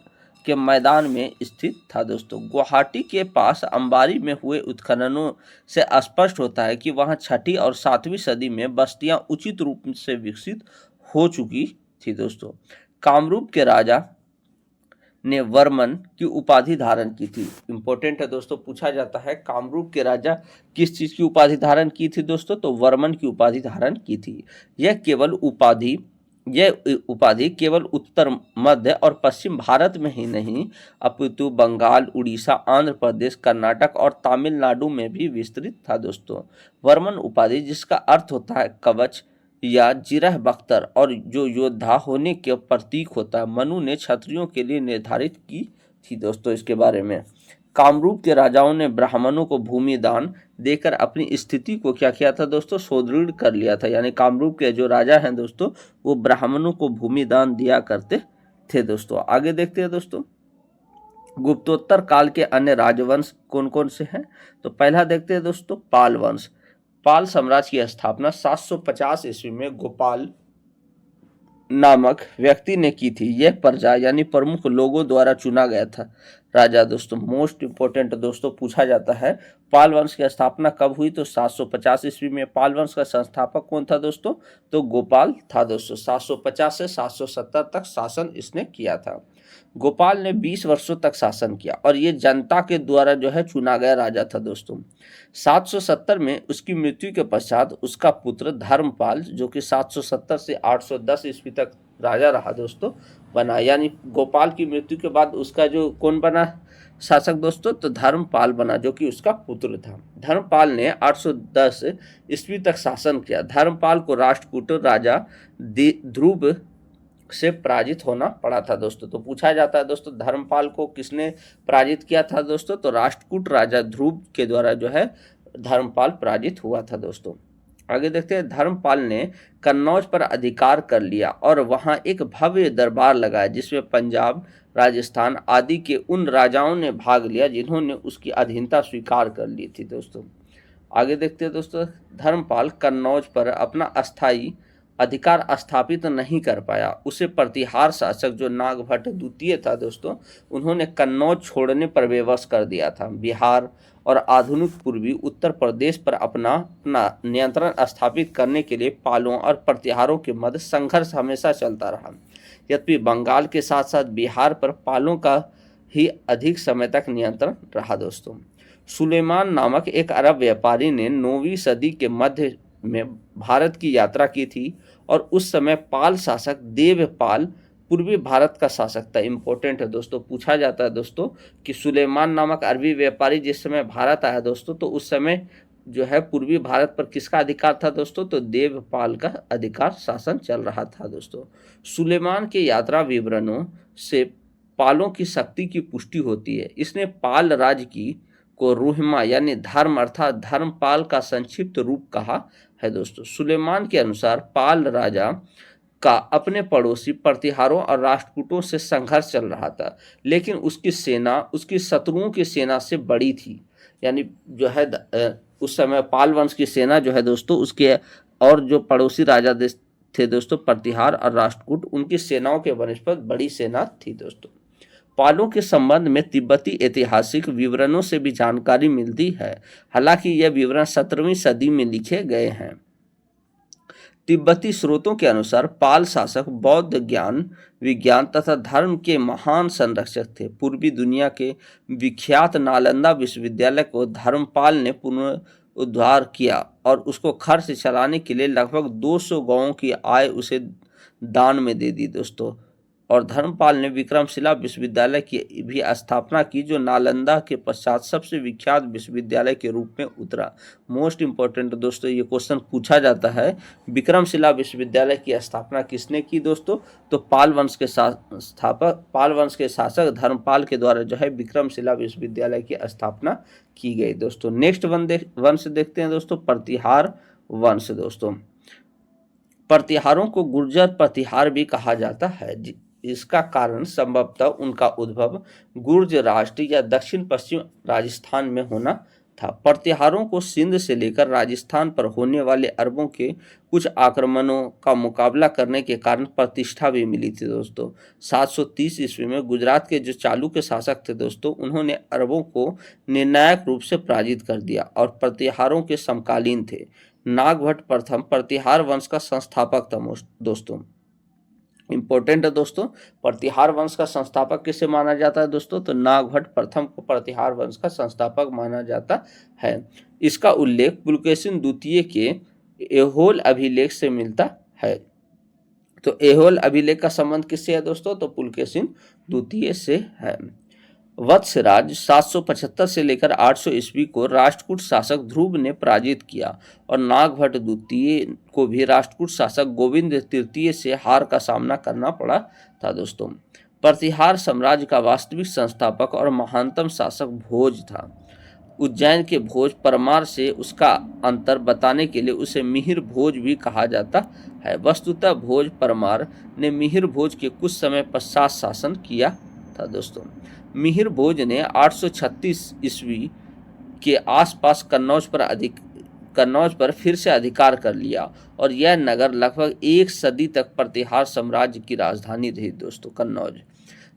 के मैदान में स्थित था दोस्तों। गुवाहाटी के पास अंबारी में हुए उत्खननों से स्पष्ट होता है कि वहां 6ठी और 7वीं सदी में बस्तियां उचित रूप से विकसित हो चुकी थी दोस्तों। कामरूप के राजा ने वर्मन की उपाधि धारण की थी। इंपॉर्टेंट है दोस्तों, पूछा जाता है कामरूप के राजा किस चीज की उपाधि धारण की थी दोस्तों, तो वर्मन की उपाधि धारण की थी। यह उपाधि केवल उत्तर, मध्य और पश्चिम भारत में ही नहीं अपितु बंगाल, उड़ीसा, आंध्र प्रदेश, कर्नाटक और तमिलनाडु में भी विस्तृत था दोस्तों। वर्मन उपाधि, जिसका अर्थ होता है कवच या जिरह बख्तर और जो योद्धा होने के प्रतीक होता है, मनु ने क्षत्रियों के लिए निर्धारित की थी दोस्तों। इसके बारे में कामरूप के राजाओं ने ब्राह्मणों को भूमि दान देकर अपनी स्थिति को क्या किया था दोस्तों, सुदृढ़ कर लिया था। यानी कामरूप के जो राजा हैं दोस्तों, वो ब्राह्मणों को भूमि दान दिया करते थे दोस्तों। आगे देखते हैं दोस्तों, गुप्तोत्तर काल के अन्य राजवंश कौन कौन से हैं, तो पहला देखते हैं दोस्तों पाल वंश। पाल साम्राज्य की स्थापना 750 ईस्वी में गोपाल नामक व्यक्ति ने की थी। यह प्रजा यानी प्रमुख लोगों द्वारा चुना गया था राजा दोस्तों। मोस्ट इंपोर्टेंट दोस्तों, पूछा जाता है पाल वंश की स्थापना कब हुई, तो 750 ईस्वी में। पाल वंश का संस्थापक कौन था दोस्तों, तो गोपाल था दोस्तों। 750 से 770 तक शासन इसने किया था। गोपाल ने 20 वर्षों तक शासन किया और ये जनता के द्वारा जो है चुना गया राजा था दोस्तों। 770 में उसकी मृत्यु के पश्चात उसका पुत्र धर्मपाल, जो कि 770 से 810 ईस्वी तक राजा रहा दोस्तों, बना। यानी गोपाल की मृत्यु के बाद उसका जो कौन बना शासक दोस्तों, तो धर्मपाल बना, जो कि उसका पुत्र था। धर्मपाल ने 810 ईस्वी तक शासन किया। धर्मपाल को राष्ट्रकूट राजा ध्रुव से पराजित होना पड़ा था दोस्तों। तो पूछा जाता है दोस्तों, धर्मपाल को किसने पराजित किया था दोस्तों, तो राष्ट्रकूट राजा ध्रुव के द्वारा जो है धर्मपाल पराजित हुआ था दोस्तों। आगे देखते हैं, धर्मपाल ने कन्नौज पर अधिकार कर लिया और वहां एक भव्य दरबार लगाया, जिसमें पंजाब, राजस्थान आदि के उन राजाओं ने भाग लिया जिन्होंने उसकी अधीनता स्वीकार कर ली थी दोस्तों। आगे देखते हैं दोस्तों, धर्मपाल कन्नौज पर अपना अस्थायी अधिकार स्थापित नहीं कर पाया। उसे प्रतिहार शासक जो नागभट्ट द्वितीय था दोस्तों, उन्होंने कन्नौज छोड़ने पर विवश कर दिया था। बिहार और आधुनिक पूर्वी उत्तर प्रदेश पर अपना नियंत्रण स्थापित करने के लिए पालों और प्रतिहारों के मध्य संघर्ष हमेशा चलता रहा। यद्यपि बंगाल के साथ साथ बिहार पर पालों का ही अधिक समय तक नियंत्रण रहा दोस्तों। सुलेमान नामक एक अरब व्यापारी ने 9वीं सदी के मध्य में भारत की यात्रा की थी और उस समय पाल शासक देवपाल पूर्वी भारत का शासक था। इंपॉर्टेंट है दोस्तों, पूछा जाता है दोस्तों कि सुलेमान नामक अरबी व्यापारी जिस समय भारत आया दोस्तों, तो उस समय जो है पूर्वी भारत पर किसका अधिकार था दोस्तों, तो देवपाल का अधिकार शासन चल रहा था दोस्तों। सुलेमान के यात्रा विवरणों से पालों की शक्ति की पुष्टि होती है। इसने पाल राज्य की को रूहिमा यानी धर्म अर्थात धर्मपाल का संक्षिप्त रूप कहा है दोस्तों। सुलेमान के अनुसार पाल राजा का अपने पड़ोसी प्रतिहारों और राष्ट्रकूटों से संघर्ष चल रहा था, लेकिन उसकी सेना उसकी शत्रुओं की सेना से बड़ी थी। यानी जो है उस समय पाल वंश की सेना जो है दोस्तों, उसके और जो पड़ोसी राजा देश थे दोस्तों, प्रतिहार और राष्ट्रकूट, उनकी सेनाओं के बनस्पत बड़ी सेना थी दोस्तों। पालों के संबंध में तिब्बती ऐतिहासिक विवरणों से भी जानकारी मिलती है, हालांकि यह विवरण 17वीं सदी में लिखे गए हैं। तिब्बती स्रोतों के अनुसार पाल शासक बौद्ध ज्ञान, विज्ञान तथा धर्म के महान संरक्षक थे। पूर्वी दुनिया के विख्यात नालंदा विश्वविद्यालय को धर्मपाल ने पुनरुद्धार किया और उसको खर्च चलाने के लिए लगभग 200 गांवों की आय उसे दान में दे दी दोस्तों। और धर्मपाल ने विक्रमशिला विश्वविद्यालय की भी स्थापना की, जो नालंदा के पश्चात सबसे विख्यात विश्वविद्यालय के रूप में उतरा। मोस्ट इंपॉर्टेंट दोस्तों, ये क्वेश्चन पूछा जाता है, विक्रमशिला विश्वविद्यालय की स्थापना किसने की दोस्तों, तो पाल वंश के शासक धर्मपाल के द्वारा जो है विक्रमशिला विश्वविद्यालय की स्थापना की गई दोस्तों। नेक्स्ट वंश देखते हैं दोस्तों, प्रतिहार वंश दोस्तों। प्रतिहारों को गुर्जर प्रतिहार भी कहा जाता है। इसका कारण संभवतः उनका उद्भव गुर्ज राष्ट्र या दक्षिण पश्चिम राजस्थान में होना था। प्रतिहारों को सिंध से लेकर राजस्थान पर होने वाले अरबों के कुछ आक्रमणों का मुकाबला करने के कारण प्रतिष्ठा भी मिली थी दोस्तों। 730 ईस्वी में गुजरात के जो चालुक्य शासक थे दोस्तों, उन्होंने अरबों को निर्णायक रूप से पराजित कर दिया और प्रतिहारों के समकालीन थे। नागभट्ट प्रथम प्रतिहार वंश का संस्थापक था दोस्तों। इंपॉर्टेंट है दोस्तों। प्रतिहार वंश का संस्थापक किसे माना जाता है दोस्तों? तो नागभट्ट प्रथम को प्रतिहार वंश का संस्थापक माना जाता है। इसका उल्लेख पुलकेशिन द्वितीय के ऐहोल अभिलेख से मिलता है। तो ऐहोल अभिलेख का संबंध किससे है दोस्तों? तो पुलकेशिन द्वितीय से है। वत्सराज 775 से लेकर 800 ईस्वी को राष्ट्रकूट शासक ध्रुव ने पराजित किया और नागभट्ट द्वितीय को भी राष्ट्रकूट शासक गोविंद तृतीय से हार का सामना करना पड़ा था दोस्तों। प्रतिहार साम्राज्य का वास्तविक संस्थापक और महानतम शासक भोज था। उज्जैन के भोज परमार से उसका अंतर बताने के लिए उसे मिहिर भोज भी कहा जाता है। वस्तुतः भोज परमार ने मिहिर भोज के कुछ समय पश्चात शासन किया था दोस्तों। मिहिर भोज ने 836 ईस्वी के आसपास कन्नौज पर फिर से अधिकार कर लिया और यह नगर लगभग एक सदी तक प्रतिहार साम्राज्य की राजधानी रही दोस्तों, कन्नौज।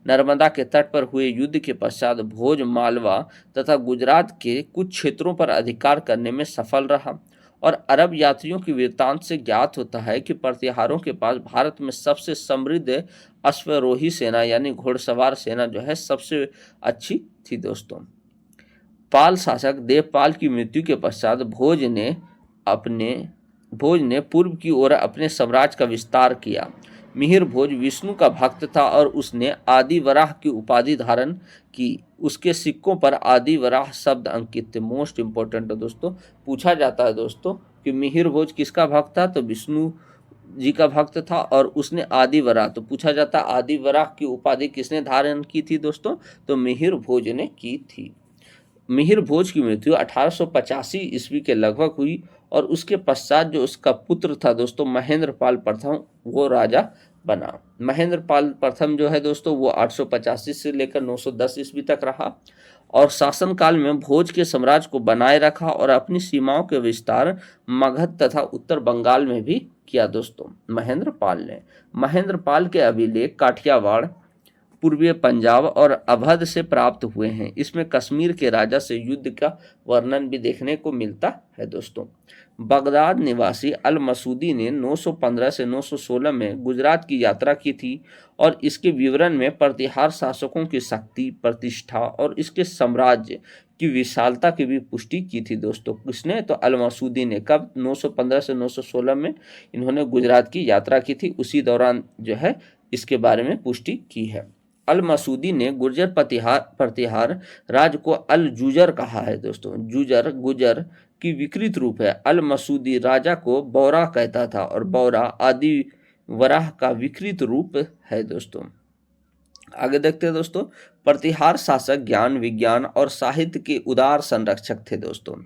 नर्मदा के तट पर हुए युद्ध के पश्चात भोज मालवा तथा गुजरात के कुछ क्षेत्रों पर अधिकार करने में सफल रहा और अरब यात्रियों की वृत्तांत से ज्ञात होता है कि प्रतिहारों के पास भारत में सबसे समृद्ध अश्वारोही सेना यानी घुड़सवार सेना जो है सबसे अच्छी थी दोस्तों। पाल शासक देवपाल की मृत्यु के पश्चात भोज ने पूर्व की ओर अपने साम्राज्य का विस्तार किया। मिहिर भोज विष्णु का भक्त था और उसने आदि वराह की उपाधि धारण की। उसके सिक्कों पर आदि वराह शब्द अंकित थे। मोस्ट इंपॉर्टेंट है दोस्तों, पूछा जाता है दोस्तों कि मिहिर भोज किसका भक्त था? तो विष्णु जी का भक्त था और उसने आदि वराह, तो पूछा जाता आदि वराह की उपाधि किसने धारण की थी दोस्तों? तो मिहिर भोज ने की थी। मिहिर भोज की मृत्यु 1885 ईस्वी के लगभग हुई और उसके पश्चात जो उसका पुत्र था दोस्तों महेंद्र पाल प्रथम, वो राजा बना। महेंद्र पाल प्रथम जो है दोस्तों वो 885 से लेकर 910 ईस्वी तक रहा और शासनकाल में भोज के साम्राज्य को बनाए रखा और अपनी सीमाओं के विस्तार मगध तथा उत्तर बंगाल में भी किया दोस्तों महेंद्र पाल ने। महेंद्र पाल के अभिलेख काठियावाड़, पूर्वीय पंजाब और अवध से प्राप्त हुए हैं। इसमें कश्मीर के राजा से युद्ध का वर्णन भी देखने को मिलता है दोस्तों। बगदाद निवासी अल मसूदी ने 915 से 916 में गुजरात की यात्रा की थी और इसके विवरण में प्रतिहार शासकों की शक्ति, प्रतिष्ठा और इसके साम्राज्य की विशालता की भी पुष्टि की थी दोस्तों। किसने? तो अल मसूदी ने। कब? 915 से 916 में इन्होंने गुजरात की यात्रा की थी, उसी दौरान जो है इसके बारे में पुष्टि की है। अल मसूदी ने गुर्जर प्रतिहार राज्य को अल जुजर कहा है दोस्तों। जुजर गुजर की विकृत रूप है। अल मसूदी राजा को बौरा कहता था और बौरा आदि वराह का विकृत रूप है दोस्तों। आगे देखते हैं दोस्तों। प्रतिहार शासक ज्ञान, विज्ञान और साहित्य के उदार संरक्षक थे दोस्तों।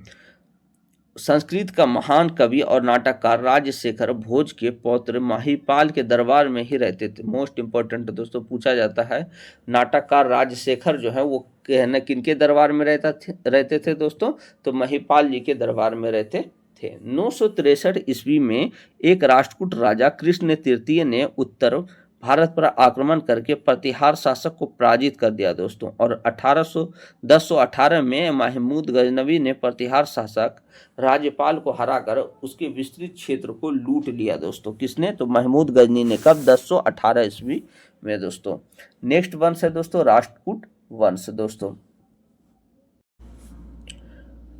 संस्कृत का महान कवि और नाटककार राजशेखर भोज के पौत्र महिपाल के दरबार में ही रहते थे। मोस्ट इंपॉर्टेंट दोस्तों, पूछा जाता है नाटककार राजशेखर जो है वो कहना किनके दरबार में रहते थे दोस्तों? तो महिपाल जी के दरबार में रहते थे। 963 ईस्वी में एक राष्ट्रकूट राजा कृष्ण तृतीय ने उत्तर भारत पर आक्रमण करके प्रतिहार शासक को पराजित कर दिया दोस्तों और 1018 में महमूद गजनवी ने प्रतिहार शासक राज्यपाल को हराकर उसके विस्तृत क्षेत्र को लूट लिया दोस्तों। किसने? तो महमूद गजनी ने। कब? 1018 ईस्वी में दोस्तों। नेक्स्ट वंश है दोस्तों राष्ट्रकूट वंश दोस्तों।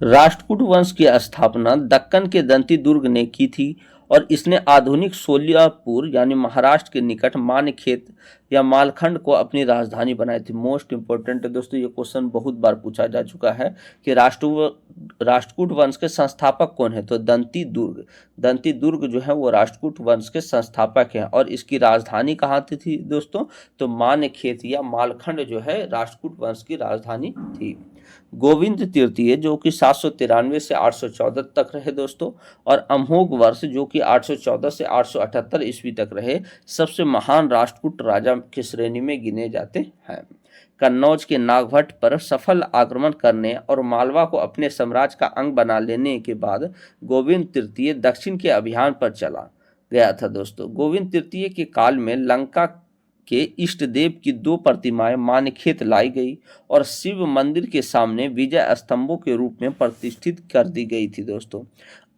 राष्ट्रकूट वंश की स्थापना दक्कन के दंती दुर्ग ने की थी और इसने आधुनिक सोलापुर यानी महाराष्ट्र के निकट मानखेत या मालखंड को अपनी राजधानी बनाई थी। मोस्ट इंपोर्टेंट है दोस्तों, ये क्वेश्चन बहुत बार पूछा जा चुका है कि राष्ट्रकूट वंश के संस्थापक कौन है? तो दंती दुर्ग। दंती दुर्ग जो है वो राष्ट्रकूट वंश के संस्थापक हैं और इसकी राजधानी कहाँ थी दोस्तों? तो मानखेत या मालखंड जो है राष्ट्रकूट वंश की राजधानी थी। गोविंद तृतीय जो कि 793 से 814 तक रहे दोस्तों और अमोघ वर्ष जो कि 814 से 878 ईस्वी तक रहे, सबसे महान राष्ट्रकूट राजा की श्रेणी में गिने जाते हैं। कन्नौज के नागभट्ट पर सफल आक्रमण करने और मालवा को अपने साम्राज्य का अंग बना लेने के बाद गोविंद तृतीय दक्षिण के अभियान पर चला गया था दोस्तों। गोविंद तृतीय के काल में लंका के इष्ट देव की 2 प्रतिमाएं मानखेत लाई गई और शिव मंदिर के सामने विजय स्तंभों के रूप में प्रतिष्ठित कर दी गई थी दोस्तों।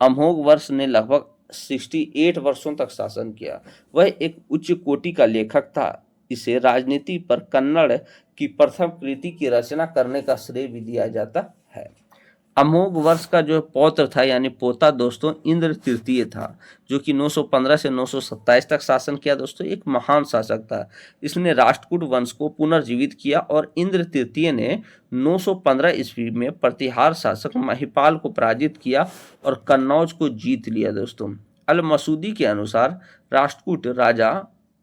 अमोघ वर्ष ने लगभग 68 वर्षों तक शासन किया। वह एक उच्च कोटि का लेखक था। इसे राजनीति पर कन्नड़ की प्रथम कृति की रचना करने का श्रेय भी दिया जाता है। अमोघ वर्ष का जो पौत्र था यानी पोता दोस्तों इंद्र तृतीय था, जो कि 915 से 927 तक शासन किया दोस्तों। एक महान शासक था। इसने राष्ट्रकूट वंश को पुनर्जीवित किया और इंद्र तृतीय ने 915 ईस्वी में प्रतिहार शासक महिपाल को पराजित किया और कन्नौज को जीत लिया दोस्तों। अल मसूदी के अनुसार राष्ट्रकूट राजा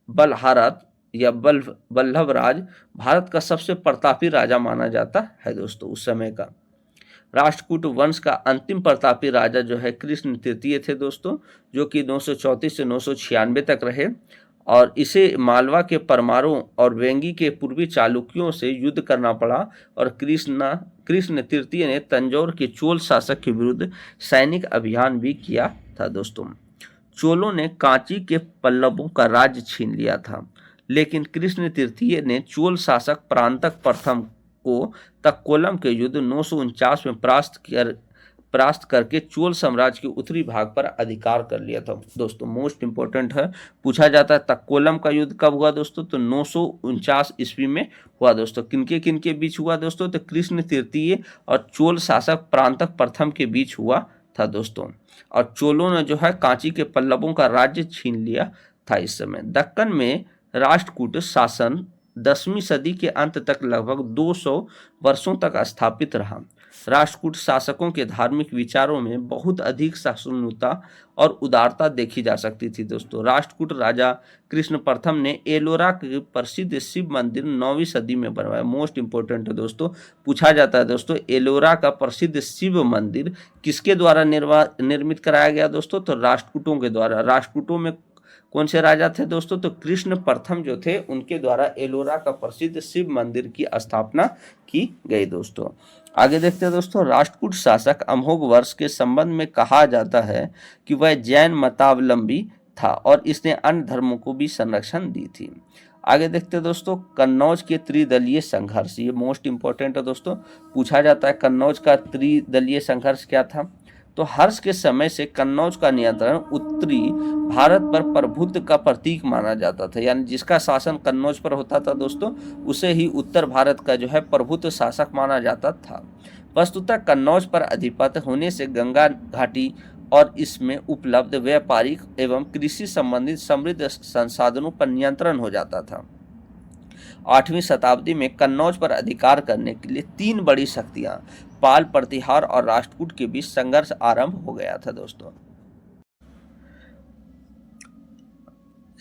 बलहारत या बल्लभ राज भारत का सबसे प्रतापी राजा माना जाता है दोस्तों उस समय का। राष्ट्रकूट वंश का अंतिम प्रतापी राजा जो है कृष्ण तृतीय थे दोस्तों, जो कि 934 से 996 तक रहे और इसे मालवा के परमारों और वेंगी के पूर्वी चालुक्यों से युद्ध करना पड़ा और कृष्ण तृतीय ने तंजौर के चोल शासक के विरुद्ध सैनिक अभियान भी किया था दोस्तों। चोलों ने कांची के पल्लवों का राज्य छीन लिया था, लेकिन कृष्ण तृतीय ने चोल शासक परांतक प्रथम को तक्कोलम के युद्ध 949 में परास्त करके चोल साम्राज्य के उत्तरी भाग पर अधिकार कर लिया था दोस्तों। मोस्ट इंपोर्टेंट है, पूछा जाता है तक्कोलम का युद्ध कब हुआ दोस्तों, तो 949 ईस्वी में हुआ दोस्तों। किनके बीच हुआ दोस्तों, तो कृष्ण तृतीय और चोल शासक परांतक प्रथम के बीच हुआ था दोस्तों। और चोलों ने जो है कांची के पल्लवों का राज्य छीन लिया था। इस समय दक्कन में राष्ट्रकूट शासन 10वीं सदी के अंत तक लगभग 200 वर्षों तक स्थापित रहा। राष्ट्रकूट शासकों के धार्मिक विचारों में बहुत अधिक सहिष्णुता और उदारता देखी जा सकती थी दोस्तों। राष्ट्रकूट राजा कृष्ण प्रथम ने एलोरा के प्रसिद्ध शिव मंदिर 9वीं सदी में बनवाया। मोस्ट इंपोर्टेंट है दोस्तों, पूछा जाता है दोस्तों एलोरा का प्रसिद्ध शिव मंदिर किसके द्वारा निर्मित कराया गया दोस्तों, तो राष्ट्रकूटों के द्वारा। राष्ट्रकूटों में कौन से राजा थे दोस्तों, तो कृष्ण प्रथम जो थे उनके द्वारा एलोरा का प्रसिद्ध शिव मंदिर की स्थापना की गई दोस्तों। आगे देखते हैं दोस्तों, राष्ट्रकूट शासक अमोघ वर्ष के संबंध में कहा जाता है कि वह जैन मतावलंबी था और इसने अन्य धर्मों को भी संरक्षण दी थी। आगे देखते हैं दोस्तों, कन्नौज के त्रिदलीय संघर्ष, ये मोस्ट इंपोर्टेंट है दोस्तों, पूछा जाता है कन्नौज का त्रिदलीय संघर्ष क्या था। तो हर्ष के समय से कन्नौज का नियंत्रण उत्तरी भारत पर प्रभुत्व का प्रतीक माना जाता था, यानी जिसका शासन कन्नौज पर होता था दोस्तों उसे ही उत्तर भारत का जो है प्रभुत्व शासक माना जाता था। वस्तुतः कन्नौज पर अधिपत्य होने से गंगा घाटी और इसमें उपलब्ध व्यापारिक एवं कृषि संबंधित समृद्ध संसाधनों पर नियंत्रण हो जाता था। 8वीं शताब्दी में कन्नौज पर अधिकार करने के लिए 3 बड़ी शक्तियां पाल, प्रतिहार और राष्ट्रकूट के बीच संघर्ष आरंभ हो गया था दोस्तों।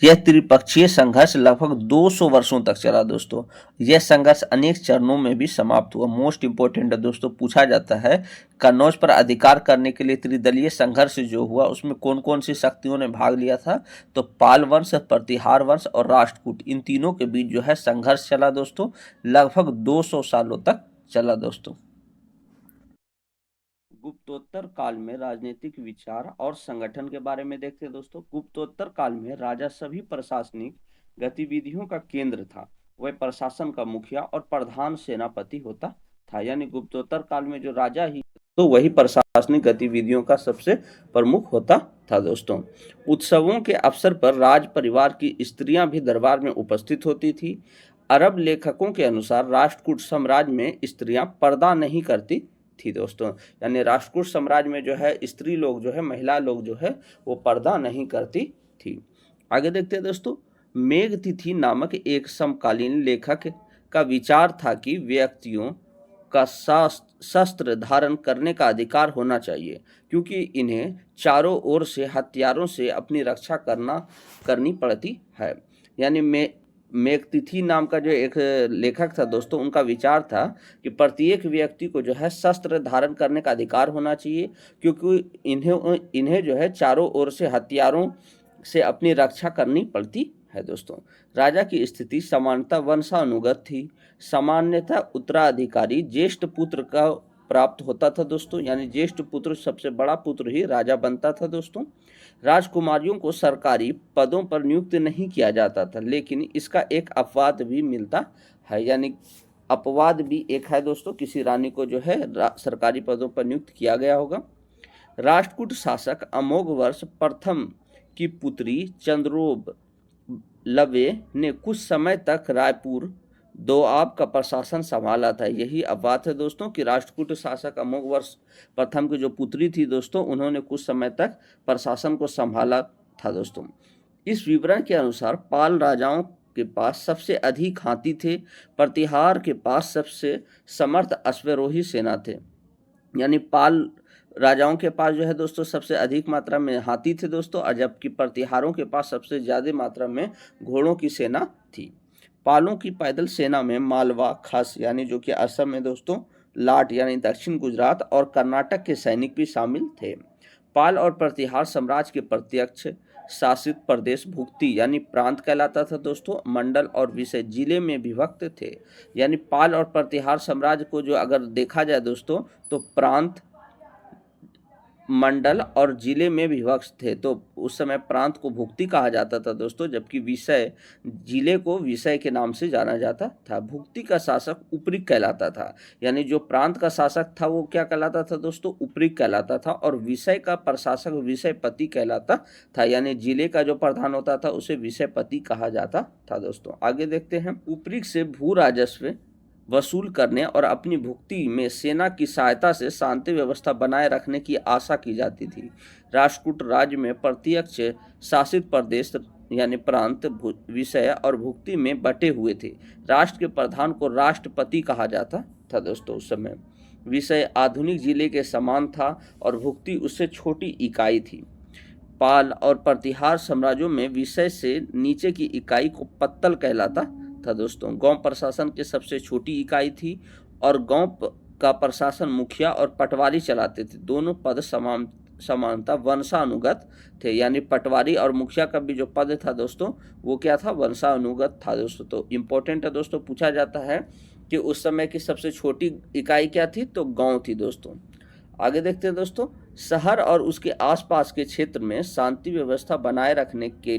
यह त्रिपक्षीय संघर्ष लगभग 200 वर्षों तक चला दोस्तों। यह संघर्ष अनेक चरणों में भी समाप्त हुआ। मोस्ट इंपोर्टेंट है दोस्तों, पूछा जाता है कन्नौज पर अधिकार करने के लिए त्रिदलीय संघर्ष जो हुआ उसमें कौन कौन सी शक्तियों ने भाग लिया था, तो पाल वंश, प्रतिहार वंश और राष्ट्रकूट, इन तीनों के बीच जो है संघर्ष चला दोस्तों, लगभग 200 सालों तक चला दोस्तों। गुप्तोत्तर काल में राजनीतिक विचार और संगठन के बारे में देखते हैं दोस्तों। गुप्तोत्तर काल में राजा सभी प्रशासनिक गतिविधियों का केंद्र था। वह प्रशासन का मुखिया और प्रधान सेनापति होता था, यानी गुप्तोत्तर काल में जो राजा ही तो वही प्रशासनिक गतिविधियों का सबसे प्रमुख होता था दोस्तों। उत्सवों के अवसर पर राज परिवार की स्त्रियां भी दरबार में उपस्थित होती थी। अरब लेखकों के अनुसार राष्ट्रकूट साम्राज्य में स्त्रियां पर्दा नहीं करती थी दोस्तों, यानी राष्ट्रकूट साम्राज्य में जो है स्त्री लोग जो है, महिला लोग जो है वो पर्दा नहीं करती थी। आगे देखते हैं दोस्तों, मेघतिथि नामक एक समकालीन लेखक का विचार था कि व्यक्तियों का शस्त्र धारण करने का अधिकार होना चाहिए, क्योंकि इन्हें चारों ओर से हथियारों से अपनी रक्षा करनी पड़ती है। यानी मेघतिथि नाम का जो एक लेखक था दोस्तों, उनका विचार था कि प्रत्येक व्यक्ति को जो है शस्त्र धारण करने का अधिकार होना चाहिए, क्योंकि इन्हें जो है चारों ओर से हथियारों से अपनी रक्षा करनी पड़ती है दोस्तों। राजा की स्थिति सामान्यतः वंशानुगत थी। सामान्यतः उत्तराधिकारी ज्येष्ठ पुत्र का प्राप्त होता था दोस्तों, यानी ज्येष्ठ पुत्र, सबसे बड़ा पुत्र ही राजा बनता था दोस्तों। राजकुमारियों को सरकारी पदों पर नियुक्त नहीं किया जाता था, लेकिन इसका एक अपवाद भी मिलता है, यानी अपवाद भी एक है दोस्तों, किसी रानी को जो है सरकारी पदों पर नियुक्त किया गया होगा। राष्ट्रकूट शासक अमोघ वर्ष प्रथम की पुत्री चंद्रोब लवे ने कुछ समय तक रायपुर दोआब का प्रशासन संभाला था। यही अब बात है दोस्तों कि राष्ट्रकूट शासक अमोघ वर्ष प्रथम की जो पुत्री थी दोस्तों, उन्होंने कुछ समय तक प्रशासन को संभाला था दोस्तों। इस विवरण के अनुसार पाल राजाओं के पास सबसे अधिक हाथी थे, प्रतिहार के पास सबसे समर्थ अश्वारोही सेना थे। यानी पाल राजाओं के पास जो है दोस्तों सबसे अधिक मात्रा में हाथी थे दोस्तों, और जबकि प्रतिहारों के पास सबसे ज़्यादा मात्रा में घोड़ों की सेना थी। पालों की पैदल सेना में मालवा, खस यानी जो कि असम में दोस्तों, लाट यानी दक्षिण गुजरात और कर्नाटक के सैनिक भी शामिल थे। पाल और प्रतिहार साम्राज्य के प्रत्यक्ष शासित प्रदेश भुक्ति यानी प्रांत कहलाता था दोस्तों। मंडल और विषय जिले में विभक्त थे। यानी पाल और प्रतिहार साम्राज्य को जो अगर देखा जाए दोस्तों, तो प्रांत, मंडल और जिले में विभक्त थे। तो उस समय प्रांत को भुक्ति कहा जाता था दोस्तों, जबकि विषय, जिले को विषय के नाम से जाना जाता था। भुक्ति का शासक उपरिक कहलाता था। यानी जो प्रांत का शासक था वो क्या कहलाता था दोस्तों, उपरिक कहलाता था, और विषय का प्रशासक विषयपति कहलाता था। यानी जिले का जो प्रधान होता था उसे विषयपति कहा जाता था दोस्तों। आगे देखते हैं। उपरिक से भू राजस्व वसूल करने और अपनी भुक्ति में सेना की सहायता से शांति व्यवस्था बनाए रखने की आशा की जाती थी। राष्ट्रकूट राज्य में प्रत्यक्ष शासित प्रदेश यानी प्रांत विषय और भुक्ति में बटे हुए थे। राष्ट्र के प्रधान को राष्ट्रपति कहा जाता था दोस्तों। उस समय विषय आधुनिक जिले के समान था और भुक्ति उससे छोटी इकाई थी। पाल और प्रतिहार साम्राज्यों में विषय से नीचे की इकाई को पत्तल कहलाता था दोस्तों। गांव प्रशासन की सबसे छोटी इकाई थी और गांव का प्रशासन मुखिया और पटवारी चलाते थे। दोनों पद समानता वंशानुगत थे। यानी पटवारी और मुखिया का भी जो पद था दोस्तों, वो क्या था, वंशानुगत था दोस्तों। तो इम्पोर्टेंट है दोस्तों, पूछा जाता है कि उस समय की सबसे छोटी इकाई क्या थी, तो गाँव थी दोस्तों। आगे देखते हैं दोस्तों। शहर और उसके आसपास के क्षेत्र में शांति व्यवस्था बनाए रखने के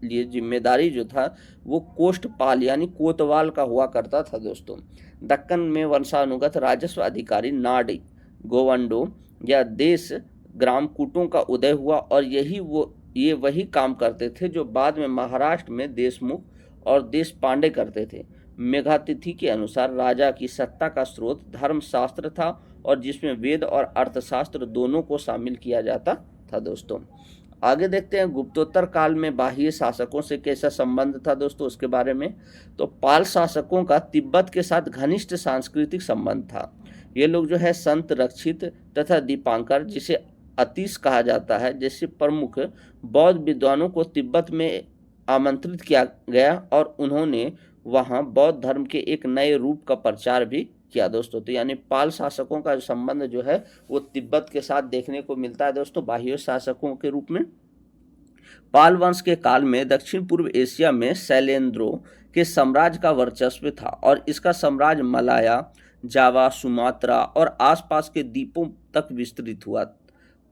लिए जिम्मेदारी जो था वो कोष्ठपाल यानी कोतवाल का हुआ करता था दोस्तों। दक्कन में वंशानुगत राजस्व अधिकारी नाडी, गोवंडो या देश ग्राम कूटों का उदय हुआ, और ये वही काम करते थे जो बाद में महाराष्ट्र में देशमुख और देश पांडे करते थे। मेघातिथि के अनुसार राजा की सत्ता का स्रोत धर्मशास्त्र था, और जिसमें वेद और अर्थशास्त्र दोनों को शामिल किया जाता था दोस्तों। आगे देखते हैं। गुप्तोत्तर काल में बाह्य शासकों से कैसा संबंध था दोस्तों, उसके बारे में। तो पाल शासकों का तिब्बत के साथ घनिष्ठ सांस्कृतिक संबंध था। ये लोग जो है संत रक्षित तथा दीपांकर, जिसे अतीश कहा जाता है, जैसे प्रमुख बौद्ध विद्वानों को तिब्बत में आमंत्रित किया गया और उन्होंने वहाँ बौद्ध धर्म के एक नए रूप का प्रचार भी किया दोस्तों। तो यानी पाल शासकों का संबंध जो है वो तिब्बत के साथ देखने को मिलता है दोस्तों, बाह्य शासकों के रूप में। पाल वंश के काल में दक्षिण पूर्व एशिया में शैलेंद्रों के साम्राज्य का वर्चस्व था, और इसका साम्राज्य मलाया, जावा, सुमात्रा और आसपास के द्वीपों तक विस्तृत हुआ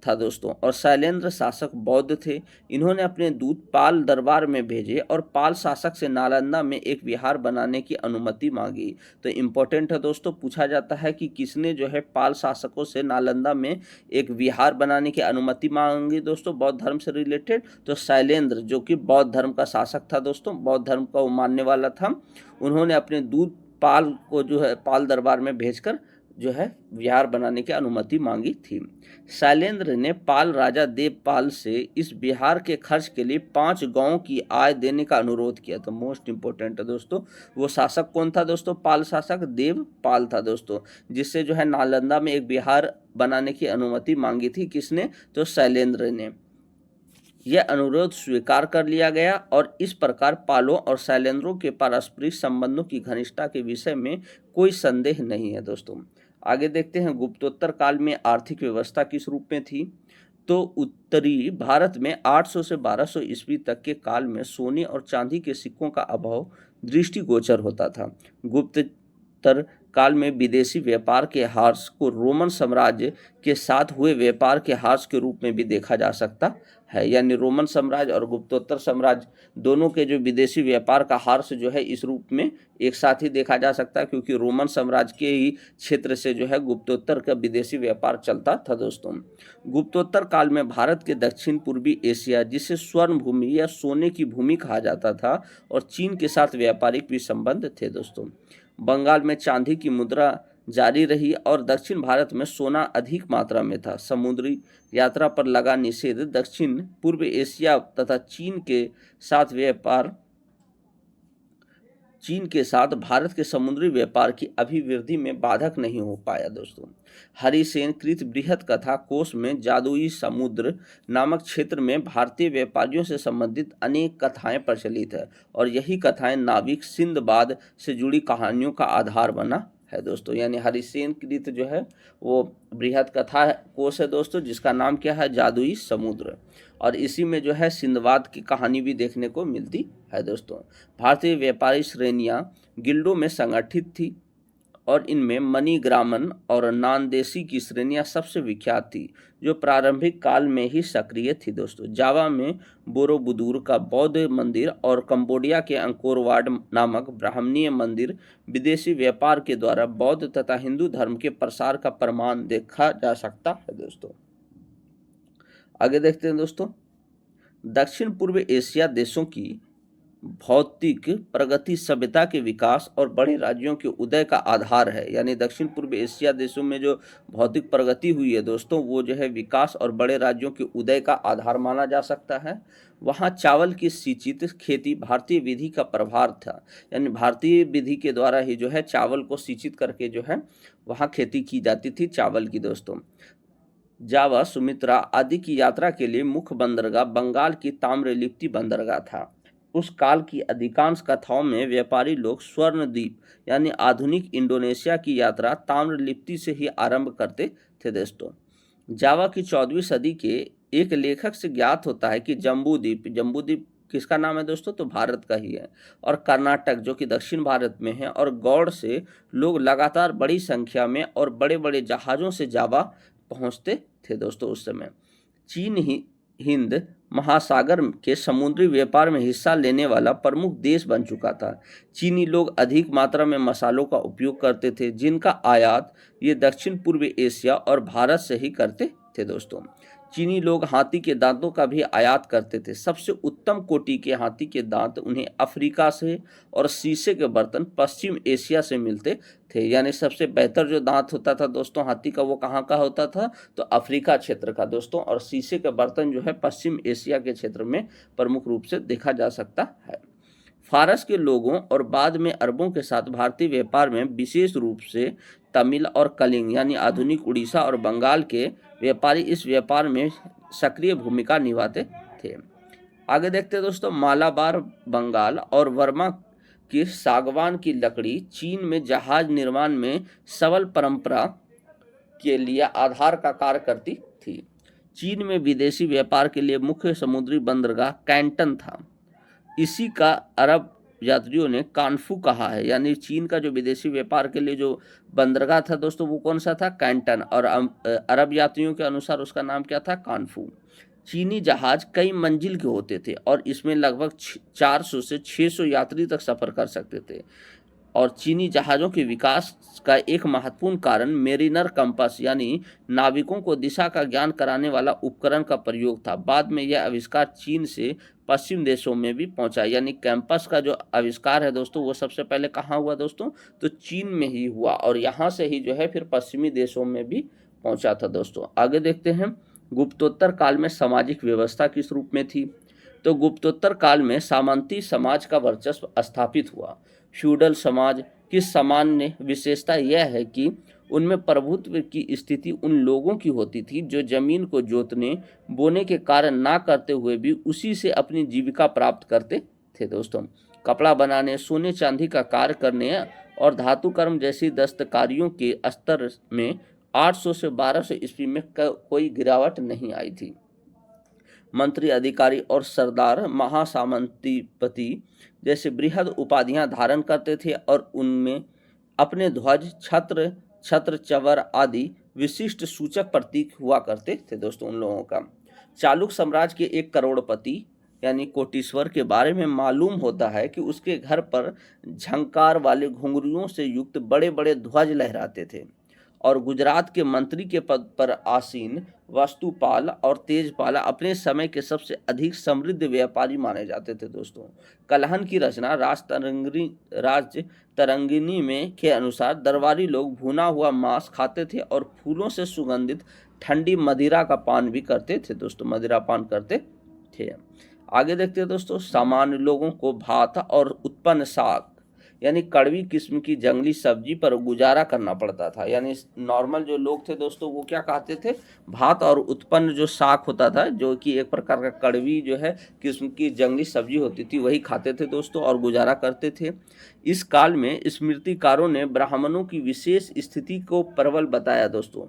था दोस्तों। और शैलेंद्र शासक बौद्ध थे। इन्होंने अपने दूत पाल दरबार में भेजे और पाल शासक से नालंदा में एक विहार बनाने की अनुमति मांगी। तो इम्पोर्टेंट है दोस्तों, पूछा जाता है कि किसने जो है पाल शासकों से नालंदा में एक विहार बनाने की अनुमति मांगी दोस्तों, बौद्ध धर्म से रिलेटेड। तो शैलेंद्र जो कि बौद्ध धर्म का शासक था दोस्तों, बौद्ध धर्म का वो मानने वाला था, उन्होंने अपने दूत पाल को जो है पाल दरबार में भेजकर जो है विहार बनाने की अनुमति मांगी थी। शैलेंद्र ने पाल राजा देवपाल से इस विहार के खर्च के लिए 5 गांवों की आय देने का अनुरोध किया। तो मोस्ट इंपोर्टेंट है दोस्तों, वो शासक कौन था दोस्तों, पाल शासक देवपाल था दोस्तों, जिससे जो है नालंदा में एक विहार बनाने की अनुमति मांगी थी। किसने, तो शैलेंद्र ने। यह अनुरोध स्वीकार कर लिया गया, और इस प्रकार पालों और शैलेंद्रों के पारस्परिक संबंधों की घनिष्ठता के विषय में कोई संदेह नहीं है दोस्तों। आगे देखते हैं। गुप्तोत्तर काल में आर्थिक व्यवस्था किस रूप में थी। तो उत्तरी भारत में 800 से 1200 ईस्वी तक के काल में सोने और चांदी के सिक्कों का अभाव दृष्टिगोचर होता था। गुप्तोत्तर काल में विदेशी व्यापार के ह्रास को रोमन साम्राज्य के साथ हुए व्यापार के ह्रास के रूप में भी देखा जा सकता है। यानी रोमन साम्राज्य और गुप्तोत्तर साम्राज्य दोनों के जो विदेशी व्यापार का ह्रास जो है इस रूप में एक साथ ही देखा जा सकता है, क्योंकि रोमन साम्राज्य के ही क्षेत्र से जो है गुप्तोत्तर का विदेशी व्यापार चलता था दोस्तों। गुप्तोत्तर काल में भारत के दक्षिण पूर्वी एशिया, जिसे स्वर्ण भूमि या सोने की भूमि कहा जाता था, और चीन के साथ व्यापारिक भी संबंध थे दोस्तों। बंगाल में चांदी की मुद्रा जारी रही और दक्षिण भारत में सोना अधिक मात्रा में था। समुद्री यात्रा पर लगा निषेध दक्षिण पूर्व एशिया तथा चीन के साथ भारत के समुद्री व्यापार की अभिवृद्धि में बाधक नहीं हो पाया दोस्तों। हरिसेन कृत बृहत कथा कोश में जादुई समुद्र नामक क्षेत्र में भारतीय व्यापारियों से संबंधित अनेक कथाएं प्रचलित है, और यही कथाएं नाविक सिंदबाद से जुड़ी कहानियों का आधार बना है दोस्तों। यानी हरिसेन कृत जो है वो बृहत कथा कोश है दोस्तों, जिसका नाम क्या है, जादुई समुद्र, और इसी में जो है सिंदबाद की कहानी भी देखने को मिलती है दोस्तों। भारतीय व्यापारी श्रेणियां गिल्डों में संगठित थी, और इनमें मणिग्रामन और नानदेशी की श्रेणियां सबसे विख्यात थी, जो प्रारंभिक काल में ही सक्रिय थी दोस्तों। जावा में बोरोबुदुर का बौद्ध मंदिर और कंबोडिया के अंकोरवाट नामक ब्राह्मणीय मंदिर विदेशी व्यापार के द्वारा बौद्ध तथा हिंदू धर्म के प्रसार का प्रमाण देखा जा सकता है दोस्तों। आगे देखते हैं दोस्तों, दक्षिण पूर्व एशिया देशों की भौतिक प्रगति सभ्यता के विकास और बड़े राज्यों के उदय का आधार है। यानी दक्षिण पूर्व एशिया देशों में जो भौतिक प्रगति हुई है दोस्तों, वो जो है विकास और बड़े राज्यों के उदय का आधार माना जा सकता है। वहाँ चावल की सिंचित खेती भारतीय विधि का प्रभाव था। यानी भारतीय विधि के द्वारा ही जो है चावल को सिंचित करके जो है वहाँ खेती की जाती थी चावल की दोस्तों। जावा, सुमित्रा आदि की यात्रा के लिए मुख्य बंदरगाह बंगाल की ताम्रलिप्ति बंदरगाह था। उस काल की अधिकांश कथाओं में व्यापारी लोग स्वर्णद्वीप यानी आधुनिक इंडोनेशिया की यात्रा ताम्रलिप्ति से ही आरंभ करते थे दोस्तों। जावा की 14वीं सदी के एक लेखक से ज्ञात होता है कि जम्बूद्वीप किसका नाम है दोस्तों, तो भारत का ही है, और कर्नाटक जो कि दक्षिण भारत में है, और गौड़ से लोग लगातार बड़ी संख्या में और बड़े बड़े जहाज़ों से जावा पहुंचते थे दोस्तों। उस समय चीन ही हिंद महासागर के समुद्री व्यापार में हिस्सा लेने वाला प्रमुख देश बन चुका था। चीनी लोग अधिक मात्रा में मसालों का उपयोग करते थे, जिनका आयात ये दक्षिण पूर्व एशिया और भारत से ही करते थे दोस्तों। चीनी लोग हाथी के दांतों का भी आयात करते थे। सबसे उत्तम कोटि के हाथी के दांत उन्हें अफ्रीका से और शीशे के बर्तन पश्चिम एशिया से मिलते थे। यानी सबसे बेहतर जो दांत होता था दोस्तों हाथी का, वो कहाँ का होता था, तो अफ्रीका क्षेत्र का दोस्तों, और शीशे के बर्तन जो है पश्चिम एशिया के क्षेत्र में प्रमुख रूप से देखा जा सकता है। फारस के लोगों और बाद में अरबों के साथ भारतीय व्यापार में विशेष रूप से तमिल और कलिंग यानी आधुनिक उड़ीसा और बंगाल के व्यापारी इस व्यापार में सक्रिय भूमिका निभाते थे। आगे देखते हैं दोस्तों, मालाबार बंगाल और वर्मा की सागवान की लकड़ी चीन में जहाज निर्माण में सबल परंपरा के लिए आधार का कार्य करती थी। चीन में विदेशी व्यापार के लिए मुख्य समुद्री बंदरगाह कैंटन था। इसी का अरब यात्रियों ने कानफू कहा है। यानी चीन का जो विदेशी व्यापार के लिए जो बंदरगाह था दोस्तों, वो कौन सा था, कैंटन, और अरब यात्रियों के अनुसार उसका नाम क्या था, कानफू। चीनी जहाज कई मंजिल के होते थे और इसमें लगभग 400 से 600 यात्री तक सफर कर सकते थे। और चीनी जहाज़ों के विकास का एक महत्वपूर्ण कारण मेरिनर कंपास यानी नाविकों को दिशा का ज्ञान कराने वाला उपकरण का प्रयोग था। बाद में यह आविष्कार चीन से पश्चिम देशों में भी पहुंचा। यानी कैंपस का जो आविष्कार है दोस्तों, वो सबसे पहले कहाँ हुआ दोस्तों, तो चीन में ही हुआ, और यहाँ से ही जो है फिर पश्चिमी देशों में भी पहुंचा था दोस्तों। आगे देखते हैं, गुप्तोत्तर काल में सामाजिक व्यवस्था किस रूप में थी, तो गुप्तोत्तर काल में सामंती समाज का वर्चस्व स्थापित हुआ। फ्यूडल समाज की सामान्य विशेषता यह है कि उनमें प्रभुत्व की स्थिति उन लोगों की होती थी जो जमीन को जोतने बोने के कार्य ना करते हुए भी उसी से अपनी जीविका प्राप्त करते थे दोस्तों। कपड़ा बनाने, सोने चांदी का कार्य करने और धातु कर्म जैसी दस्तकारियों के स्तर में 800 से 1200 ईस्वी में कोई गिरावट नहीं आई थी। मंत्री, अधिकारी और सरदार महासामंतीपति जैसे बृहद उपाधियां धारण करते थे और उनमें अपने ध्वज, छत्र, छत्र, चवर आदि विशिष्ट सूचक प्रतीक हुआ करते थे दोस्तों उन लोगों का। चालुक्य साम्राज्य के एक करोड़पति यानी कोटीश्वर के बारे में मालूम होता है कि उसके घर पर झंकार वाले घुंघरुओं से युक्त बड़े बड़े ध्वज लहराते थे और गुजरात के मंत्री के पद पर आसीन वस्तुपाल और तेजपाल अपने समय के सबसे अधिक समृद्ध व्यापारी माने जाते थे दोस्तों। कलहन की रचना राज तरंगिनी में के अनुसार दरबारी लोग भुना हुआ मांस खाते थे और फूलों से सुगंधित ठंडी मदिरा का पान भी करते थे दोस्तों, मदिरा पान करते थे। आगे देखते हैं दोस्तों, सामान्य लोगों को भात और उत्पन्न साग यानी कड़वी किस्म की जंगली सब्जी पर गुजारा करना पड़ता था। यानी नॉर्मल जो लोग थे दोस्तों वो क्या खाते थे, भात और उत्पन्न जो साग होता था, जो कि एक प्रकार का कड़वी जो है किस्म की जंगली सब्जी होती थी, वही खाते थे दोस्तों और गुजारा करते थे। इस काल में स्मृतिकारों ने ब्राह्मणों की विशेष स्थिति को प्रबल बताया दोस्तों,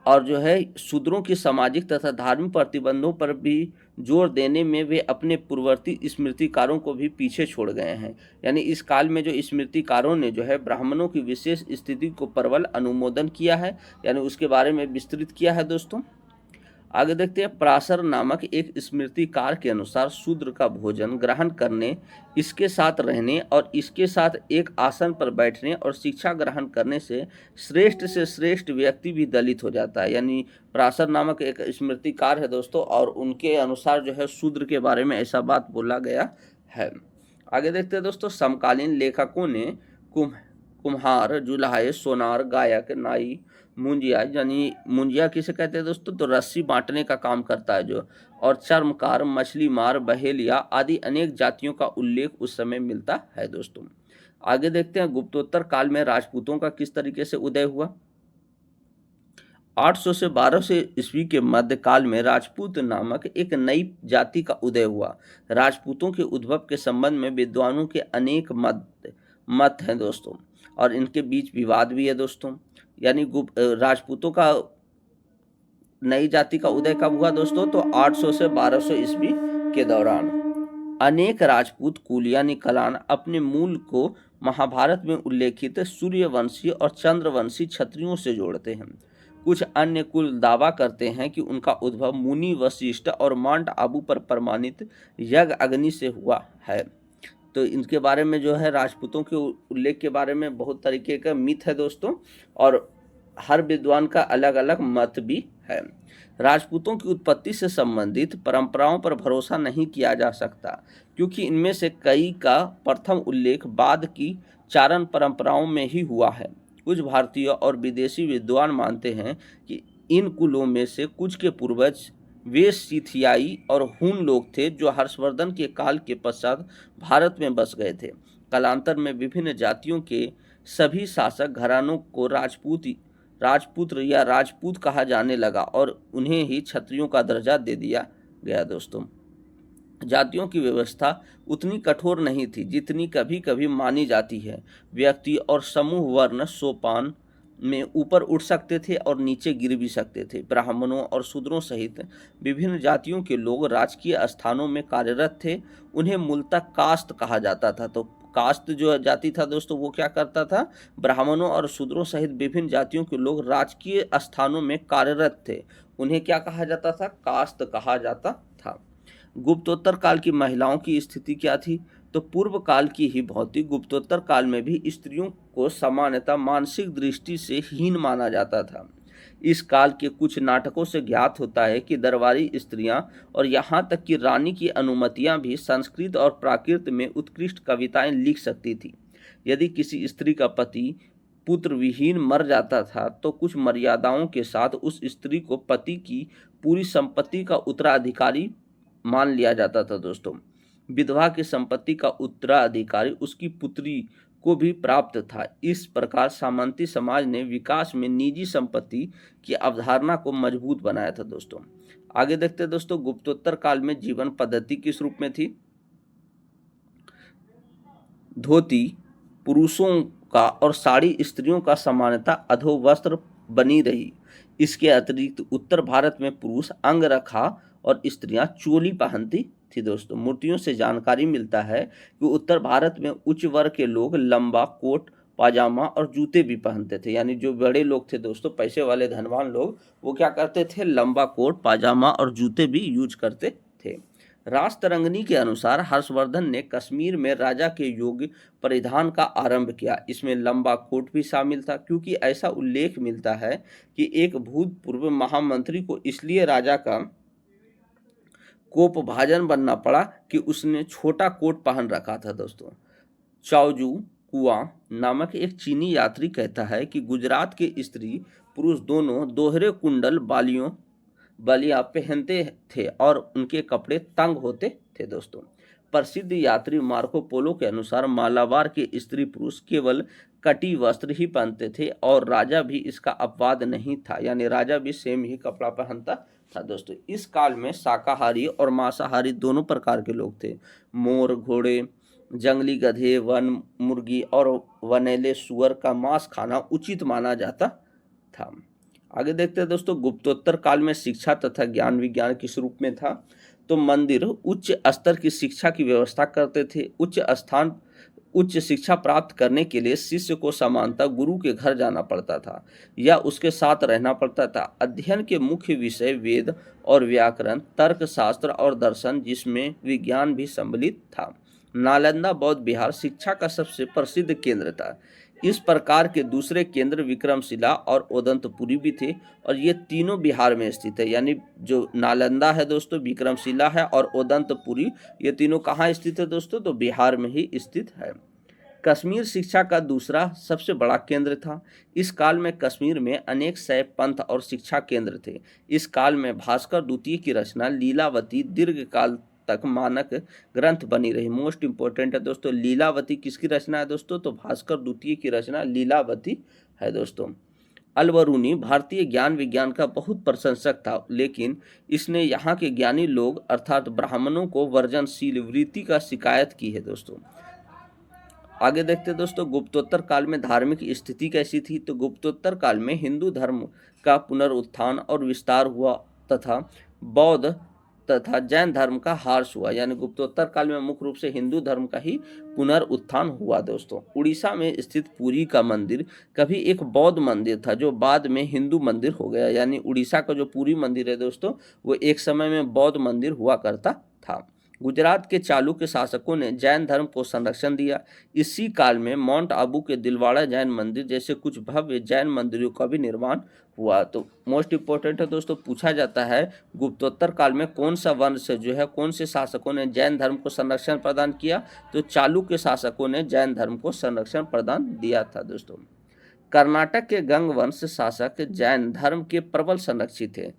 और जो है शूद्रों की सामाजिक तथा धार्मिक प्रतिबंधों पर भी जोर देने में वे अपने पूर्ववर्ती स्मृतिकारों को भी पीछे छोड़ गए हैं। यानी इस काल में जो स्मृतिकारों ने जो है ब्राह्मणों की विशेष स्थिति को प्रबल अनुमोदन किया है, यानी उसके बारे में विस्तृत किया है दोस्तों। आगे देखते हैं, पराशर नामक एक स्मृतिकार के अनुसार शूद्र का भोजन ग्रहण करने, इसके साथ रहने और इसके साथ एक आसन पर बैठने और शिक्षा ग्रहण करने से श्रेष्ठ व्यक्ति भी दलित हो जाता है। यानी पराशर नामक एक स्मृतिकार है दोस्तों, और उनके अनुसार जो है शूद्र के बारे में ऐसा बात बोला गया है। आगे देखते हैं दोस्तों, समकालीन लेखकों ने कुम्हार, जुलाहे, सोनार, गायक, नाई, मुंजिया, यानी मुंजिया किसे कहते हैं दोस्तों, तो रस्सी बांटने का काम करता है जो, और चर्मकार, मछली मार, बहेलिया आदि अनेक जातियों का उल्लेख उस समय मिलता है दोस्तों। आगे देखते हैं, गुप्तोत्तर काल में राजपूतों का किस तरीके से उदय हुआ। 800 से 1200 ईस्वी के मध्यकाल में राजपूत नामक एक नई जाति का उदय हुआ। राजपूतों के उद्भव के संबंध में विद्वानों के अनेक मत हैं दोस्तों, और इनके बीच विवाद भी है दोस्तों। यानी राजपूतों का नई जाति का उदय कब हुआ दोस्तों, तो 800 से 1200 ईस्वी के दौरान। अनेक राजपूत कुल यानी कलान अपने मूल को महाभारत में उल्लेखित सूर्यवंशी और चंद्रवंशी क्षत्रियों से जोड़ते हैं। कुछ अन्य कुल दावा करते हैं कि उनका उद्भव मुनि वशिष्ठ और माउंट आबू पर प्रमाणित यज्ञ अग्नि से हुआ है। तो इनके बारे में जो है राजपूतों के उल्लेख के बारे में बहुत तरीके का मिथ है दोस्तों, और हर विद्वान का अलग अलग मत भी है। राजपूतों की उत्पत्ति से संबंधित परंपराओं पर भरोसा नहीं किया जा सकता, क्योंकि इनमें से कई का प्रथम उल्लेख बाद की चारण परंपराओं में ही हुआ है। कुछ भारतीय और विदेशी विद्वान मानते हैं कि इन कुलों में से कुछ के पूर्वज वे सिथियाई और हून लोग थे, जो हर्षवर्धन के काल के पश्चात भारत में बस गए थे। कालांतर में विभिन्न जातियों के सभी शासक घरानों को राजपुत्र या राजपूत कहा जाने लगा और उन्हें ही क्षत्रियों का दर्जा दे दिया गया दोस्तों। जातियों की व्यवस्था उतनी कठोर नहीं थी जितनी कभी कभी मानी जाती है। व्यक्ति और समूह वर्ण सोपान में ऊपर उठ सकते थे और नीचे गिर भी सकते थे। ब्राह्मणों और शूद्रों सहित विभिन्न जातियों के लोग राजकीय स्थानों में कार्यरत थे। उन्हें मूलतः कास्ट कहा जाता था। तो कास्ट जो जाति था दोस्तों वो क्या करता था, ब्राह्मणों और शूद्रों सहित विभिन्न जातियों के लोग राजकीय स्थानों में कार्यरत थे, उन्हें क्या कहा जाता था, कास्ट कहा जाता था। गुप्तोत्तर काल की महिलाओं की स्थिति क्या थी, तो पूर्व काल की ही भांति गुप्तोत्तर काल में भी स्त्रियों को सामान्यतः मानसिक दृष्टि से हीन माना जाता था। इस काल के कुछ नाटकों से ज्ञात होता है कि दरबारी स्त्रियां और यहाँ तक कि रानी की अनुमतियां भी संस्कृत और प्राकृत में उत्कृष्ट कविताएं लिख सकती थी। यदि किसी स्त्री का पति पुत्र विहीन मर जाता था तो कुछ मर्यादाओं के साथ उस स्त्री को पति की पूरी संपत्ति का उत्तराधिकारी मान लिया जाता था दोस्तों। विधवा की संपत्ति का उत्तराधिकारी उसकी पुत्री को भी प्राप्त था। इस प्रकार सामंती समाज ने विकास में निजी संपत्ति की अवधारणा को मजबूत बनाया था दोस्तों। आगे देखते हैं दोस्तों, गुप्तोत्तर काल में जीवन पद्धति किस रूप में थी। धोती पुरुषों का और साड़ी स्त्रियों का सामान्यतः अधोवस्त्र बनी रही। इसके अतिरिक्त उत्तर भारत में पुरुष अंगरखा और स्त्रियां चोली पहनती थी दोस्तों। मूर्तियों से जानकारी मिलता है कि उत्तर भारत में उच्च वर्ग के लोग लंबा कोट पाजामा और जूते भी पहनते थे। यानी जो बड़े लोग थे दोस्तों, पैसे वाले धनवान लोग, वो क्या करते थे, लंबा कोट, पाजामा और जूते भी यूज करते थे। राजतरंगिणी के अनुसार हर्षवर्धन ने कश्मीर में राजा के योग्य परिधान का आरंभ किया। इसमें लंबा कोट भी शामिल था, क्योंकि ऐसा उल्लेख मिलता है कि एक भूतपूर्व महामंत्री को इसलिए राजा का कोपभाजन बनना पड़ा कि उसने छोटा कोट पहन रखा था दोस्तों। चाओजू कुआ नामक एक चीनी यात्री कहता है कि गुजरात के स्त्री पुरुष दोनों दोहरे कुंडल बालियां पहनते थे और उनके कपड़े तंग होते थे दोस्तों। प्रसिद्ध यात्री मार्को पोलो के अनुसार मालाबार के स्त्री पुरुष केवल कटी वस्त्र ही पहनते थे और राजा भी इसका अपवाद नहीं था। यानी राजा भी सेम ही कपड़ा पहनता था दोस्तों। इस काल में शाकाहारी और मांसाहारी दोनों प्रकार के लोग थे। मोर, घोड़े, जंगली गधे, वन मुर्गी और वनेले सुअर का मांस खाना उचित माना जाता था। आगे देखते हैं दोस्तों, गुप्तोत्तर काल में शिक्षा तथा ज्ञान विज्ञान किस रूप में था। तो मंदिर उच्च स्तर की शिक्षा की व्यवस्था करते थे। उच्च शिक्षा प्राप्त करने के लिए शिष्य को सामान्यतः गुरु के घर जाना पड़ता था या उसके साथ रहना पड़ता था। अध्ययन के मुख्य विषय वेद और व्याकरण, तर्कशास्त्र और दर्शन, जिसमें विज्ञान भी सम्मिलित था। नालंदा बौद्ध विहार शिक्षा का सबसे प्रसिद्ध केंद्र था। इस प्रकार के दूसरे केंद्र विक्रमशिला और ओदंतपुरी भी थे और ये तीनों बिहार में स्थित है। यानी जो नालंदा है दोस्तों, विक्रमशिला है और ओदंतपुरी, ये तीनों कहाँ स्थित है दोस्तों, तो बिहार में ही स्थित है। कश्मीर शिक्षा का दूसरा सबसे बड़ा केंद्र था। इस काल में कश्मीर में अनेक शैव पंथ और शिक्षा केंद्र थे। इस काल में भास्कर द्वितीय की रचना लीलावती दीर्घकाल तक मानक ग्रंथ बनी रही। मोस्ट इंपोर्टेंट है दोस्तों, लीलावती किसकी रचना है दोस्तों, तो भास्कर द्वितीय की रचना लीलावती है दोस्तों। अलबरूनी भारतीय ज्ञान विज्ञान का बहुत प्रशंसक था, लेकिन इसने यहाँ के ज्ञानी लोग अर्थात ब्राह्मणों को वर्जनशील वृत्ति का शिकायत की है दोस्तों। आगे देखते हैं दोस्तों, गुप्तोत्तर काल में धार्मिक स्थिति कैसी थी। तो गुप्तोत्तर काल में हिंदू धर्म का पुनरुत्थान और विस्तार हुआ तथा बौद्ध तथा जैन धर्म का ह्रास हुआ। यानी गुप्तोत्तर काल में मुख्य रूप से हिंदू धर्म का ही पुनरुत्थान हुआ दोस्तों। उड़ीसा में स्थित पुरी का मंदिर कभी एक बौद्ध मंदिर था, जो बाद में हिंदू मंदिर हो गया। यानी उड़ीसा का जो पुरी मंदिर है दोस्तों, वो एक समय में बौद्ध मंदिर हुआ करता था। गुजरात के चालुक्य शासकों ने जैन धर्म को संरक्षण दिया। इसी काल में माउंट आबू के दिलवाड़ा जैन मंदिर जैसे कुछ भव्य जैन मंदिरों का भी निर्माण हुआ। तो मोस्ट इंपोर्टेंट है दोस्तों, पूछा जाता है गुप्तोत्तर काल में कौन सा वंश जो है, कौन से शासकों ने जैन धर्म को संरक्षण प्रदान किया। तो चालुक्य शासकों ने जैन धर्म को संरक्षण प्रदान दिया था दोस्तों। कर्नाटक के गंग वंश शासक जैन धर्म के प्रबल संरक्षित थे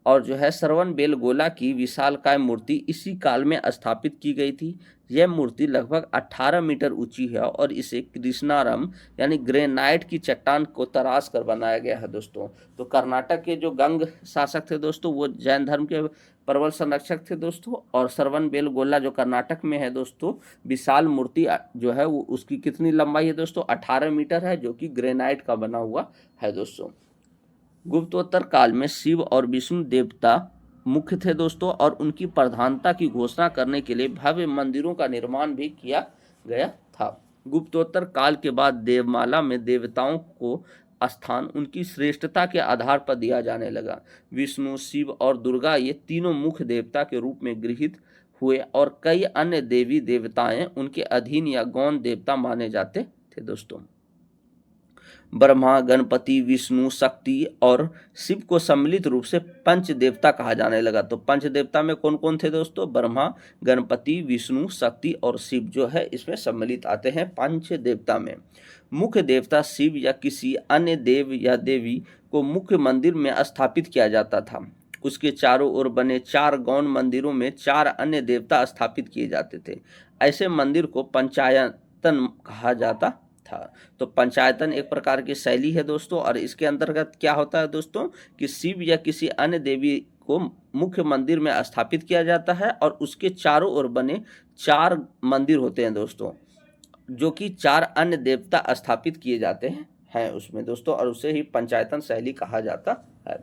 और जो है श्रवण बेलगोला की विशालकाय मूर्ति इसी काल में स्थापित की गई थी। यह मूर्ति लगभग 18 मीटर ऊंची है और इसे कृष्णारम यानी ग्रेनाइट की चट्टान को तराश कर बनाया गया है दोस्तों। तो कर्नाटक के जो गंग शासक थे दोस्तों, वो जैन धर्म के प्रबल संरक्षक थे दोस्तों। और श्रवण बेलगोला जो कर्नाटक में है दोस्तों, विशाल मूर्ति जो है वो उसकी कितनी लंबाई है दोस्तों, 18 मीटर है, जो कि ग्रेनाइट का बना हुआ है दोस्तों। गुप्तोत्तर काल में शिव और विष्णु देवता मुख्य थे दोस्तों और उनकी प्रधानता की घोषणा करने के लिए भव्य मंदिरों का निर्माण भी किया गया था। गुप्तोत्तर काल के बाद देवमाला में देवताओं को स्थान उनकी श्रेष्ठता के आधार पर दिया जाने लगा। विष्णु, शिव और दुर्गा ये तीनों मुख्य देवता के रूप में गृहीत हुए और कई अन्य देवी देवताएं उनके अधीन या गौण देवता माने जाते थे दोस्तों। ब्रह्मा, गणपति, विष्णु, शक्ति और शिव को सम्मिलित रूप से पंच देवता कहा जाने लगा। तो पंच देवता में कौन कौन थे दोस्तों, ब्रह्मा, गणपति, विष्णु, शक्ति और शिव जो है इसमें सम्मिलित आते हैं पंच देवता में। मुख्य देवता शिव या किसी अन्य देव या देवी को मुख्य मंदिर में स्थापित किया जाता था। उसके चारों ओर बने 4 गौण मंदिरों में 4 अन्य देवता स्थापित किए जाते थे। ऐसे मंदिर को पंचायतन कहा जाता था। तो पंचायतन एक प्रकार की शैली है दोस्तों और इसके अंतर्गत क्या होता है दोस्तों कि शिव या किसी अन्य देवी को मुख्य मंदिर में स्थापित किया जाता है और उसके चारों ओर बने 4 मंदिर होते हैं दोस्तों, जो कि 4 अन्य देवता स्थापित किए जाते हैं उसमें दोस्तों, और उसे ही पंचायतन शैली कहा जाता है।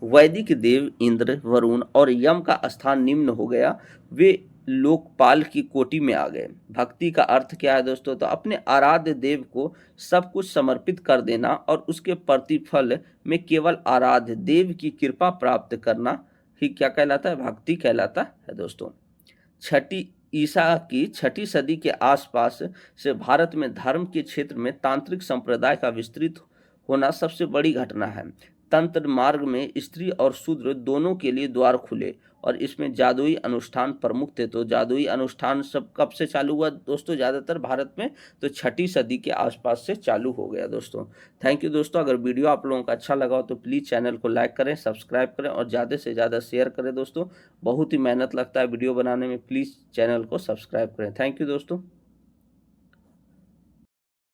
वैदिक देव इंद्र, वरुण और यम का स्थान निम्न हो गया। वे लोकपाल की कोटि में आ गए। भक्ति का अर्थ क्या है दोस्तों? तो अपने आराध्य देव को सब कुछ समर्पित कर देना और उसके प्रतिफल में केवल आराध्य देव की कृपा प्राप्त करना ही क्या कहलाता है? भक्ति कहलाता है दोस्तों। छठी ईसा की छठी सदी के आसपास से भारत में धर्म के क्षेत्र में तांत्रिक संप्रदाय का विस्तृत होना सबसे बड़ी घटना है। तंत्र मार्ग में स्त्री और शूद्र दोनों के लिए द्वार खुले और इसमें जादुई अनुष्ठान प्रमुख थे। तो जादुई अनुष्ठान सब कब से चालू हुआ दोस्तों? ज़्यादातर भारत में तो छठी सदी के आसपास से चालू हो गया दोस्तों। थैंक यू दोस्तों। अगर वीडियो आप लोगों का अच्छा लगा हो तो प्लीज़ चैनल को लाइक करें, सब्सक्राइब करें और ज़्यादा से ज़्यादा शेयर करें दोस्तों। बहुत ही मेहनत लगता है वीडियो बनाने में, प्लीज़ चैनल को सब्सक्राइब करें। थैंक यू दोस्तों।